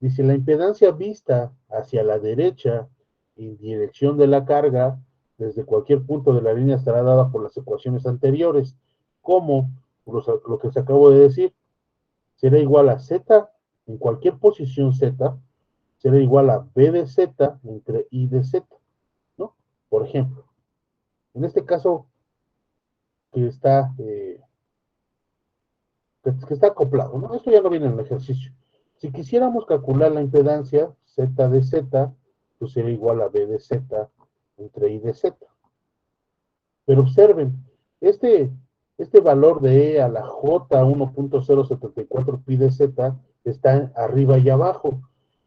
Dice, la impedancia vista hacia la derecha en dirección de la carga desde cualquier punto de la línea estará dada por las ecuaciones anteriores, como lo que se acabó de decir, será igual a Z en cualquier posición Z, será igual a B de Z entre I de Z, ¿no? Por ejemplo, en este caso que está, que está acoplado, ¿no? Esto ya no viene en el ejercicio. Si quisiéramos calcular la impedancia Z de Z, pues sería igual a B de Z entre I de Z. Pero observen, este valor de E a la J 1.074 pi de Z está arriba y abajo.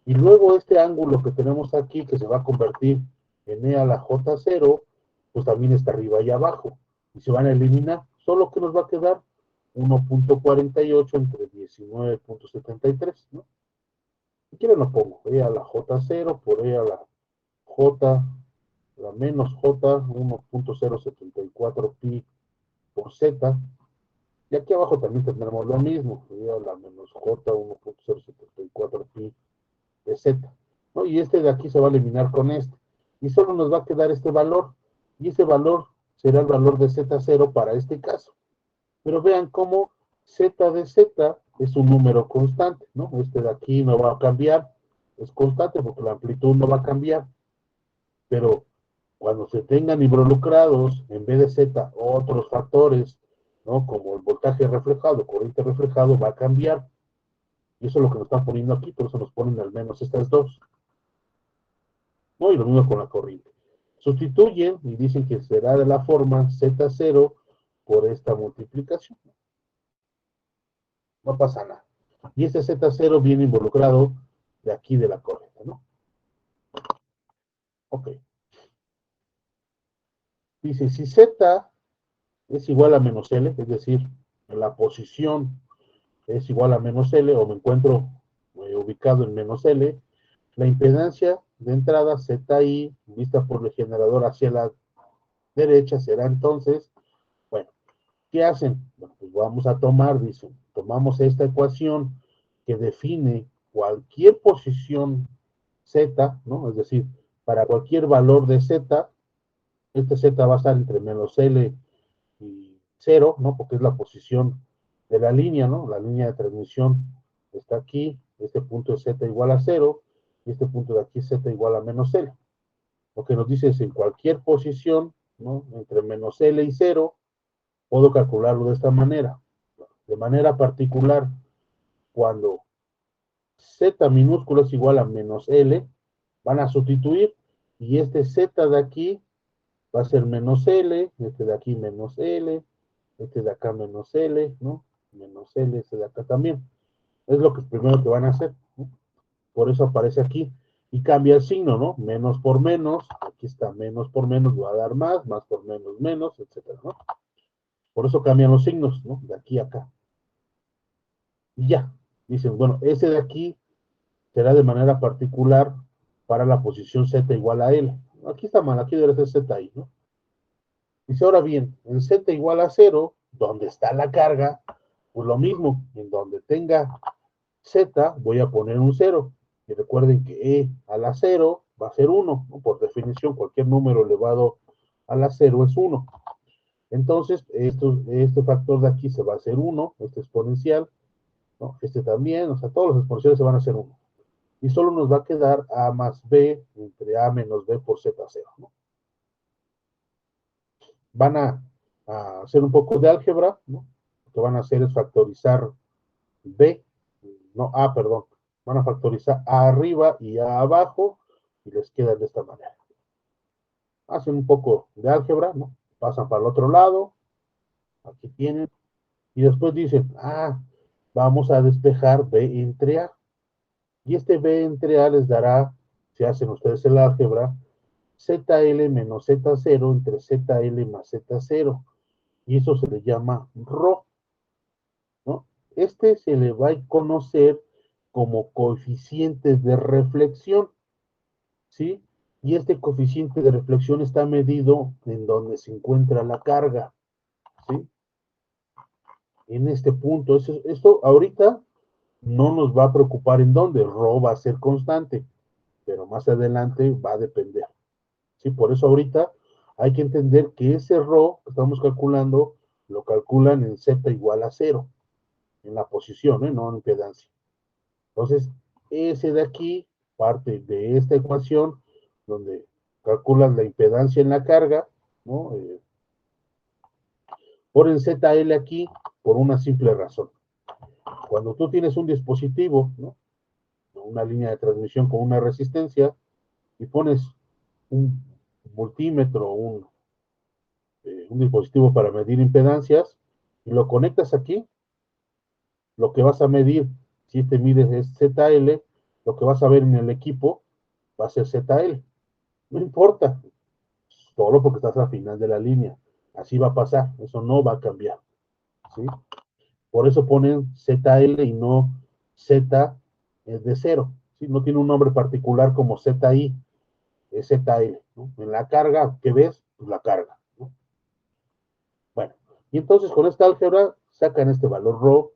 Y luego este ángulo que tenemos aquí, que se va a convertir en E a la J0, pues también está arriba y abajo. Y se van a eliminar. Solo que nos va a quedar 1.48 entre 19.73, ¿no? Si quieren lo pongo, E a la J0 por E a la J, la menos J, 1.074 pi por Z. Y aquí abajo también tendremos lo mismo, E a la menos J, 1.074 pi de Z, ¿no? Y este de aquí se va a eliminar con este. Y solo nos va a quedar este valor. Y ese valor será el valor de Z0 para este caso. Pero vean cómo Z de Z es un número constante, ¿no? Este de aquí no va a cambiar, es constante porque la amplitud no va a cambiar. Pero cuando se tengan involucrados, en vez de Z, otros factores, ¿no? Como el voltaje reflejado, corriente reflejado, va a cambiar. Y eso es lo que nos están poniendo aquí, por eso nos ponen al menos estas dos, ¿no? Y lo mismo con la corriente. Sustituyen y dicen que será de la forma Z0 por esta multiplicación. No pasa nada. Y este Z0 viene involucrado de aquí de la corriente, ¿no? Ok. Dice, si Z es igual a menos L, es decir, la posición es igual a menos L, o me encuentro ubicado en menos L, la impedancia de entrada ZI, vista por el generador hacia la derecha, será entonces, bueno, ¿qué hacen? Bueno, pues vamos a tomar, dicen, tomamos esta ecuación que define cualquier posición Z, ¿no? Es decir, para cualquier valor de Z, este Z va a estar entre menos L y 0, ¿no? Porque es la posición de la línea, ¿no? La línea de transmisión está aquí, este punto es Z igual a 0, y este punto de aquí es Z igual a menos L. Lo que nos dice es en cualquier posición, ¿no? Entre menos L y 0, puedo calcularlo de esta manera. De manera particular, cuando Z minúsculo es igual a menos L, van a sustituir, y este Z de aquí va a ser menos L, este de aquí menos L, este de acá menos L, ¿no? Menos L, este de acá también. Es lo que primero que van a hacer, ¿no? Por eso aparece aquí. Y cambia el signo, ¿no? Menos por menos, aquí está menos por menos, va a dar más por menos, menos, etcétera, ¿no? Por eso cambian los signos, ¿no? De aquí a acá. Y ya. Dicen, bueno, ese de aquí será de manera particular para la posición Z igual a L. Aquí está mal, aquí debe ser Z ahí, ¿no? Dice, ahora bien, en Z igual a 0, donde está la carga, pues lo mismo, en donde tenga Z, voy a poner un 0. Y recuerden que E a la 0 va a ser 1, ¿no? Por definición, cualquier número elevado a la 0 es 1. Entonces, este factor de aquí se va a hacer 1, este exponencial, ¿no? Este también, o sea, todos los exponenciales se van a hacer 1. Y solo nos va a quedar A más B entre A menos B por Z0, ¿no? Van a hacer un poco de álgebra, ¿no? Lo que van a hacer es factorizar B, no A, perdón. Van a factorizar A arriba y A abajo y les queda de esta manera. Hacen un poco de álgebra, ¿no? Pasan para el otro lado, aquí tienen, y después dicen, vamos a despejar B entre A. Y este B entre A les dará, si hacen ustedes el álgebra, ZL menos Z0 entre ZL más Z0. Y eso se le llama ρ, ¿no? Este se le va a conocer como coeficiente de reflexión, ¿sí? Y este coeficiente de reflexión está medido en donde se encuentra la carga, ¿sí? En este punto, esto ahorita no nos va a preocupar en dónde, rho va a ser constante, pero más adelante va a depender. ¿Sí? Por eso ahorita hay que entender que ese rho que estamos calculando, lo calculan en z igual a 0, en la posición, no en impedancia. Entonces, ese de aquí, parte de esta ecuación, donde calculas la impedancia en la carga, ¿no? Ponen ZL aquí por una simple razón. Cuando tú tienes un dispositivo, ¿no? Una línea de transmisión con una resistencia, y pones un multímetro, un dispositivo para medir impedancias, y lo conectas aquí, lo que vas a medir, si te mides es ZL, lo que vas a ver en el equipo va a ser ZL. No importa, solo porque estás al final de la línea. Así va a pasar, eso no va a cambiar. ¿Sí? Por eso ponen ZL y no Z de 0. ¿Sí? No tiene un nombre particular como ZI, es ZL. ¿No? En la carga, ¿qué ves? Pues la carga. ¿No? Bueno, y entonces con esta álgebra sacan este valor ρ,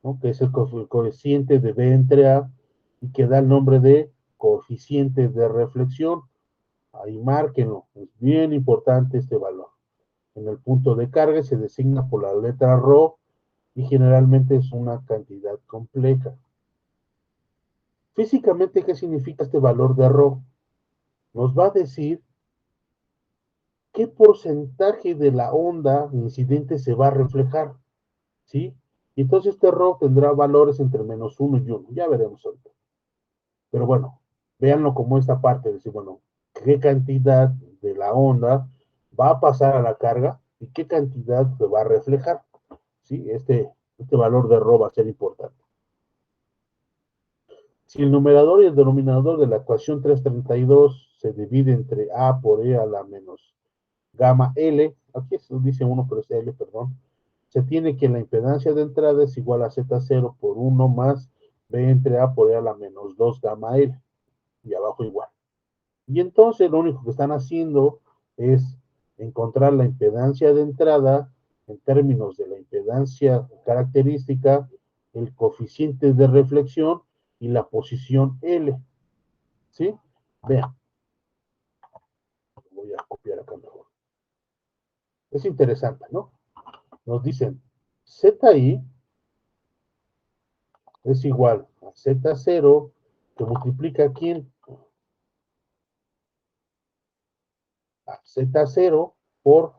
¿no? Que es el coeficiente de B entre A, y que da el nombre de coeficiente de reflexión. Ahí márquenlo, es bien importante este valor. En el punto de carga se designa por la letra ρ y generalmente es una cantidad compleja. Físicamente, ¿qué significa este valor de ρ? Nos va a decir qué porcentaje de la onda incidente se va a reflejar, ¿sí? Y entonces este ρ tendrá valores entre -1 y 1, ya veremos ahorita. Pero bueno, véanlo como esta parte, decir, bueno, qué cantidad de la onda va a pasar a la carga y qué cantidad se va a reflejar, ¿sí? Este valor de ρ va a ser importante. Si el numerador y el denominador de la ecuación 332 se divide entre A por E a la menos gamma L, aquí dice 1, pero es L, perdón, se tiene que la impedancia de entrada es igual a Z0 por 1 más B entre A por E a la menos 2 gamma L, y abajo igual. Y entonces lo único que están haciendo es encontrar la impedancia de entrada en términos de la impedancia característica, el coeficiente de reflexión y la posición L. ¿Sí? Vean. Voy a copiar acá mejor. Es interesante, ¿no? Nos dicen ZI es igual a Z0 que multiplica ¿quién? A Z0 por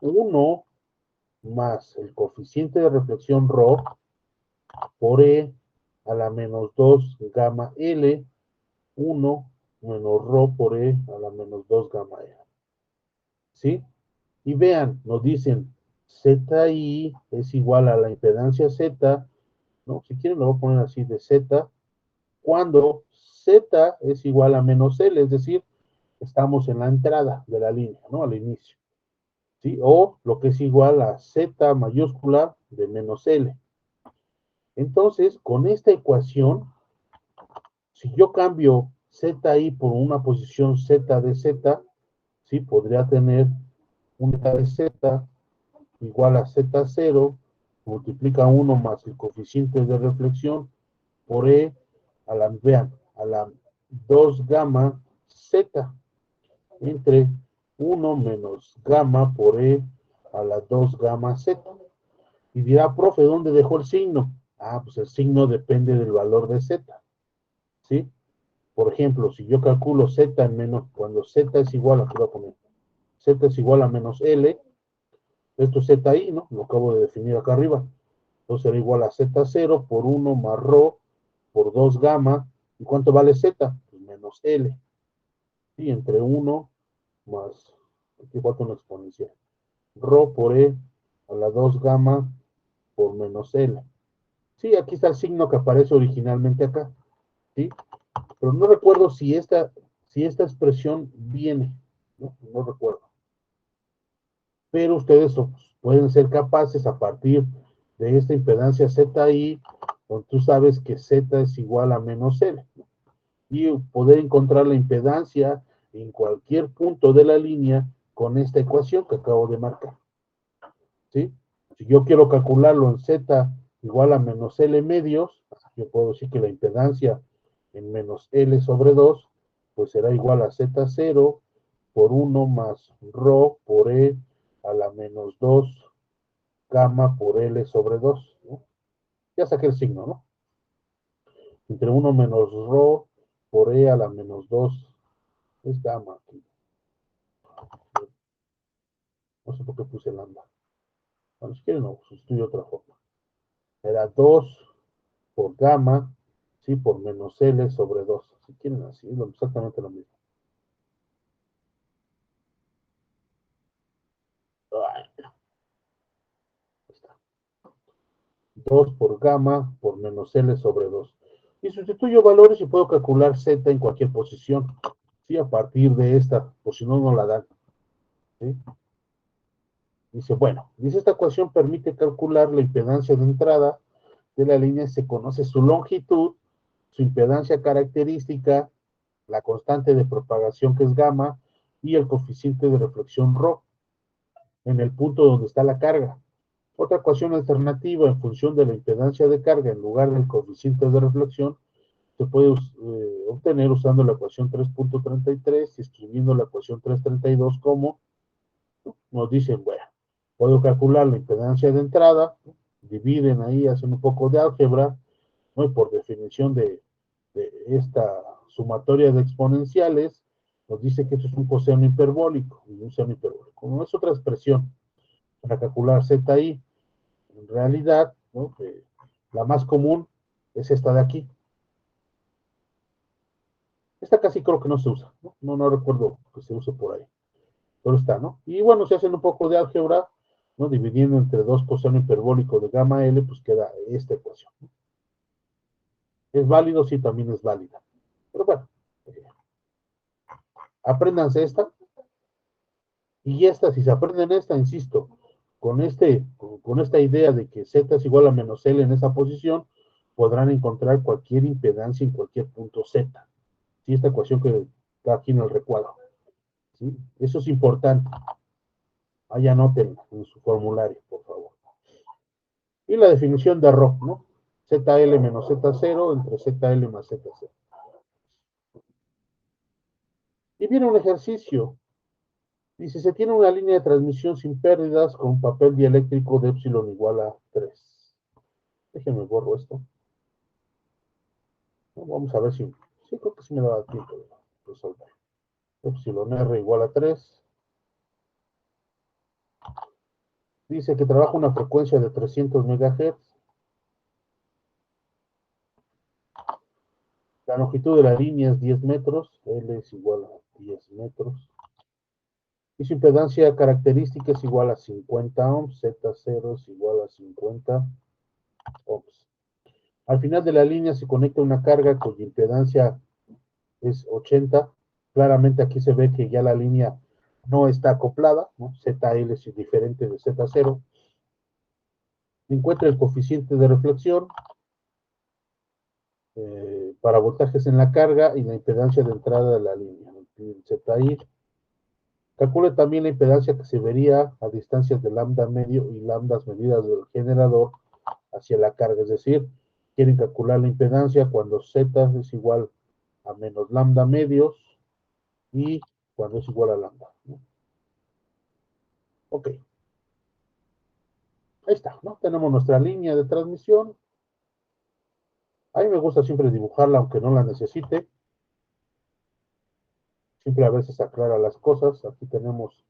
1 más el coeficiente de reflexión ρ por E a la menos 2 gamma L, 1 menos ρ por E a la menos 2 gamma L. ¿Sí? Y vean, nos dicen ZI es igual a la impedancia Z, ¿no? Si quieren lo voy a poner así de Z, cuando Z es igual a menos L, es decir, estamos en la entrada de la línea, ¿no? Al inicio. ¿Sí? O lo que es igual a Z mayúscula de menos L. Entonces, con esta ecuación, si yo cambio ZI por una posición Z de Z, ¿sí? Podría tener un Z de Z igual a Z0, multiplica 1 más el coeficiente de reflexión por E a la, vean, a la 2 gamma Z entre 1 menos gamma por E a la 2 gamma Z. Y dirá, profe, ¿dónde dejó el signo? Ah, pues el signo depende del valor de Z. ¿Sí? Por ejemplo, si yo calculo Z en menos, cuando Z es igual a, voy a poner, Z es igual a menos L, esto es ZI, ¿no? Lo acabo de definir acá arriba. Entonces será igual a Z0 por 1 más ρ por 2 gamma. ¿Y cuánto vale Z? Pues menos L. Y entre 1 más, aquí falta una exponencial, ρ por E a la 2 gamma por menos L. Sí, aquí está el signo que aparece originalmente acá. ¿Sí? Pero no recuerdo si esta expresión viene. No recuerdo. Pero ustedes pueden ser capaces a partir de esta impedancia ZI, donde tú sabes que Z es igual a menos L, ¿no? Y poder encontrar la impedancia en cualquier punto de la línea con esta ecuación que acabo de marcar. ¿Sí? Si yo quiero calcularlo en Z igual a menos L medios, yo puedo decir que la impedancia en menos L sobre 2, pues será igual a Z0 por 1 más ρ por E a la menos 2 gamma por L sobre 2, ¿no? Ya saqué el signo, ¿no? Entre 1 menos ρ por E a la menos 2 es gamma aquí. No sé por qué puse lambda. Bueno, si quieren, no, sustituyo otra forma. Era 2 por gamma, ¿sí? Por menos L sobre 2. Si quieren así, es exactamente lo mismo. Ahí está. 2 por gamma por menos L sobre 2. Y sustituyo valores y puedo calcular Z en cualquier posición. ¿Sí? A partir de esta, o si no, no la dan. ¿Sí? Dice, bueno, dice esta ecuación permite calcular la impedancia de entrada de la línea, se conoce su longitud, su impedancia característica, la constante de propagación que es gamma y el coeficiente de reflexión ρ en el punto donde está la carga. Otra ecuación alternativa en función de la impedancia de carga en lugar del coeficiente de reflexión se puede obtener usando la ecuación 3.33 y escribiendo la ecuación 332 como nos dicen, bueno, puedo calcular la impedancia de entrada, dividen ahí, hacen un poco de álgebra, ¿no? Y por definición de esta sumatoria de exponenciales, nos dice que esto es un coseno hiperbólico, y un seno hiperbólico. No es otra expresión para calcular ZI. En realidad, ¿no? La más común es esta de aquí. Esta casi creo que no se usa, ¿no? No recuerdo que se use por ahí. Pero está, ¿no? Y bueno, si hacen un poco de álgebra, ¿no? Dividiendo entre 2 coseno hiperbólico de gamma L, pues queda esta ecuación, ¿no? ¿Es válido? Sí, también es válida. Pero bueno, apréndanse esta. Y esta, si se aprenden esta, insisto, con esta idea de que Z es igual a menos L en esa posición, podrán encontrar cualquier impedancia en cualquier punto Z. ¿Sí? Esta ecuación que está aquí en el recuadro. ¿Sí? Eso es importante. Ahí anoten en su formulario, por favor. Y la definición de ρ, ¿no? ZL menos Z0 entre ZL más Z0. Y viene un ejercicio. Dice, se tiene una línea de transmisión sin pérdidas con un papel dieléctrico de epsilon igual a 3. Déjenme borro esto. Vamos a ver si... Sí, creo que sí me da tiempo de resolver. Epsilon R igual a 3. Dice que trabaja una frecuencia de 300 MHz. La longitud de la línea es 10 metros. L es igual a 10 metros. Y su impedancia característica es igual a 50 ohms. Z0 es igual a 50 ohms. Al final de la línea se conecta una carga cuya impedancia es 80. Claramente aquí se ve que ya la línea no está acoplada, ¿no? ZL es diferente de Z0. Encuentra el coeficiente de reflexión para voltajes en la carga y la impedancia de entrada de la línea, ZI. Calcule también la impedancia que se vería a distancias de lambda medio y lambdas medidas del generador hacia la carga, es decir, quieren calcular la impedancia cuando Z es igual a menos lambda medios y cuando es igual a lambda, ¿no? Ok. Ahí está, ¿no? Tenemos nuestra línea de transmisión. A mí me gusta siempre dibujarla aunque no la necesite. Siempre a veces aclara las cosas. Aquí tenemos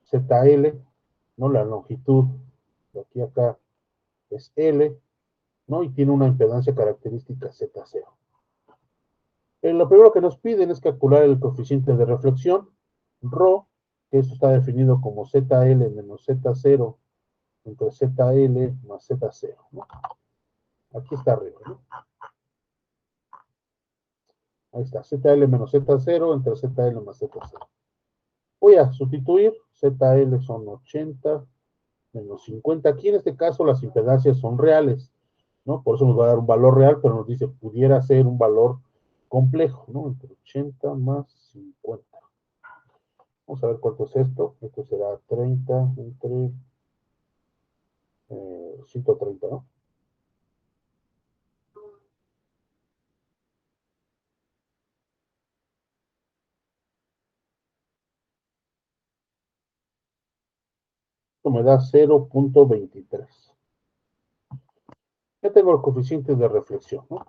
ZL, ¿no? La longitud de aquí a acá es L, ¿no? Y tiene una impedancia característica Z0. Lo primero que nos piden es calcular el coeficiente de reflexión, ρ, que esto está definido como ZL menos Z0 entre ZL más Z0, ¿no? Aquí está arriba, ¿no? Ahí está, ZL menos Z0 entre ZL más Z0. Voy a sustituir, ZL son 80 menos 50. Aquí en este caso las impedancias son reales, ¿no? Por eso nos va a dar un valor real, pero nos dice, pudiera ser un valor complejo, ¿no? Entre 80 más 50. Vamos a ver cuánto es esto. Esto será 30 entre 130, ¿no? Esto me da 0.23. Ya tengo el coeficiente de reflexión, ¿no?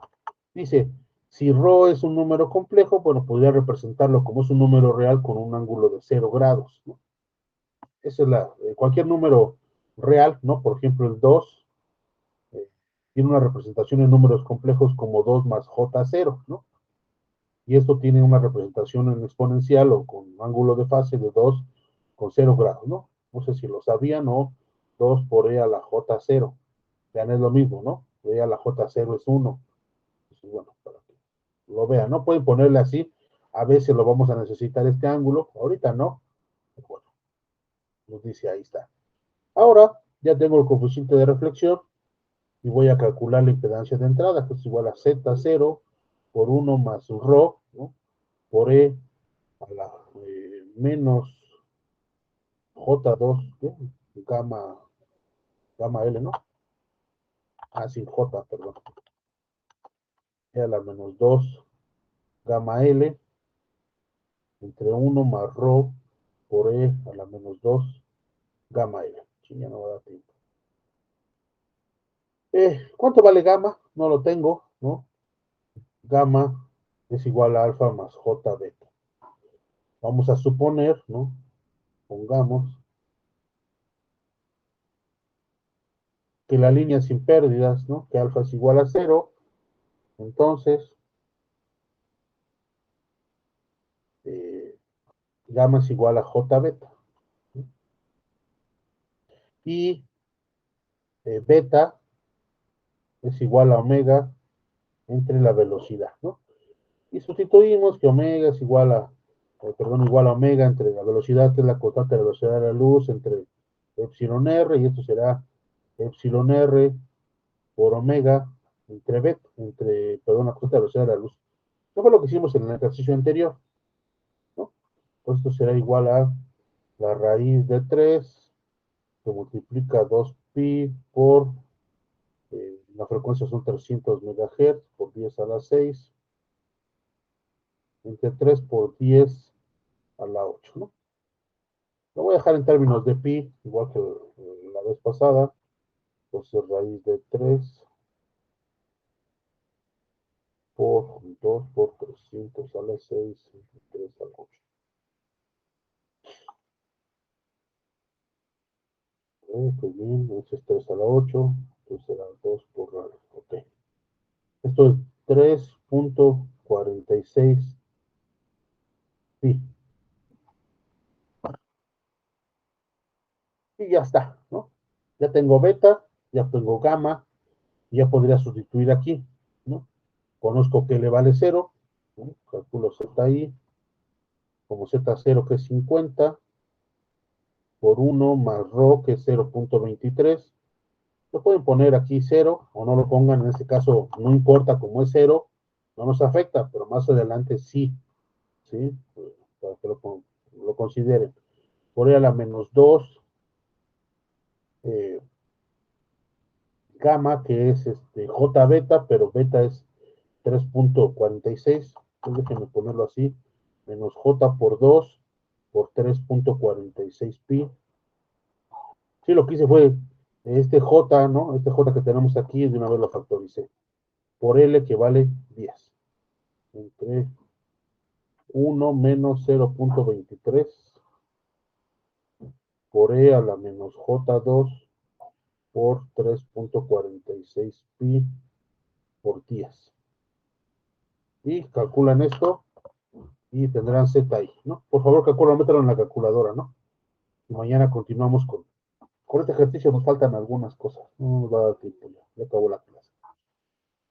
Dice, si ρ es un número complejo, bueno, podría representarlo como es un número real con un ángulo de 0 grados, ¿no? Esa es cualquier número real, ¿no? Por ejemplo, el 2 tiene una representación en números complejos como 2 más j0, ¿no? Y esto tiene una representación en exponencial o con ángulo de fase de 2 con 0 grados, ¿no? No sé si lo sabían, ¿no? 2 por e a la j0. Vean, es lo mismo, ¿no? E a la j0 es 1. Entonces, bueno, para que lo vean, ¿no? Pueden ponerle así. A veces lo vamos a necesitar este ángulo. Ahorita no. Bueno, nos dice ahí está. Ahora ya tengo el coeficiente de reflexión y voy a calcular la impedancia de entrada, que es igual a Z0 por 1 más ρ, ¿no? Por E a la menos J2, ¿qué? Gamma L, ¿no? Ah, sin J, perdón. E a la menos 2 gamma L entre 1 más ρ por E a la menos 2 gamma L. Sí, ya no va a dar tiempo. ¿Cuánto vale gamma? No lo tengo, ¿no? Gamma es igual a alfa más J beta. Vamos a suponer, ¿no? Pongamos que la línea sin pérdidas, ¿no? Que alfa es igual a 0. Entonces, gamma es igual a J beta. ¿Sí? Y beta es igual a omega entre la velocidad, ¿no? Y sustituimos que omega es igual a, igual a omega entre la velocidad, que es la constante de la velocidad de la luz, entre epsilon r, y esto será epsilon r por omega entre beta, la constante de la velocidad de la luz. Eso fue lo que hicimos en el ejercicio anterior, ¿no? Pues esto será igual a la raíz de 3, que multiplica 2pi por, la frecuencia son 300 MHz, por 10 a la 6, entre 3 por 10 a la 8, ¿no? Lo voy a dejar en términos de pi, igual que la vez pasada. Entonces, raíz de 3 por 2 por 300 a la 6, entre 3 a la 8. Pues bien, este es 3 a la 8, entonces será 2 por radio. Ok. Esto es 3.46 pi. Y ya está, ¿no? Ya tengo beta, ya tengo gamma, y ya podría sustituir aquí, ¿no? Conozco que le vale 0, ¿no? Calculo ZI como Z0 que es 50, por 1 más ρ que es 0.23. Lo pueden poner aquí 0 o no lo pongan, en este caso no importa, como es 0, no nos afecta, pero más adelante sí, ¿sí? Para que lo consideren. Por ahí a la menos 2 gamma, que es J beta, pero beta es 3.46. Entonces déjenme ponerlo así, menos J por 2 por 3.46 pi. Sí, lo que hice fue este J, ¿no? Este J que tenemos aquí, de una vez lo factoricé. Por L que vale 10. Entre 1 menos 0.23 por E a la menos J2 por 3.46 pi por 10. Y calculan esto y tendrán Z ahí, ¿no? Por favor, calculan, mételo en la calculadora, ¿no? Y mañana continuamos con este ejercicio. Nos faltan algunas cosas. No nos va a dar tiempo ya. Ya acabó la clase.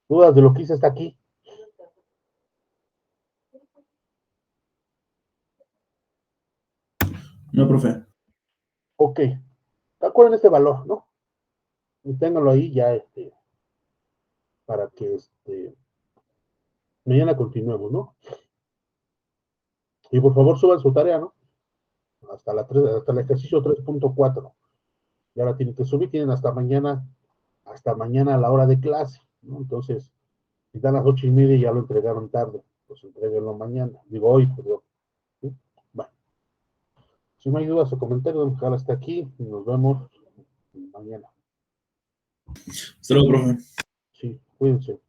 ¿Dudas de lo que hice hasta aquí? No, profe. Ok. Calculen este valor, ¿no? Y ténganlo ahí ya, para que mañana continuemos, ¿no? Y por favor suban su tarea, ¿no? Hasta el ejercicio 3.4. Ya la tienen que subir, tienen hasta mañana a la hora de clase, ¿no? Entonces, si dan las 8:30 y ya lo entregaron tarde, pues entreguenlo mañana. Digo hoy, perdón. ¿Sí? Bueno. Si no hay dudas o comentarios, vamos a dejar hasta aquí y nos vemos mañana. Hasta luego, profe. Sí, cuídense.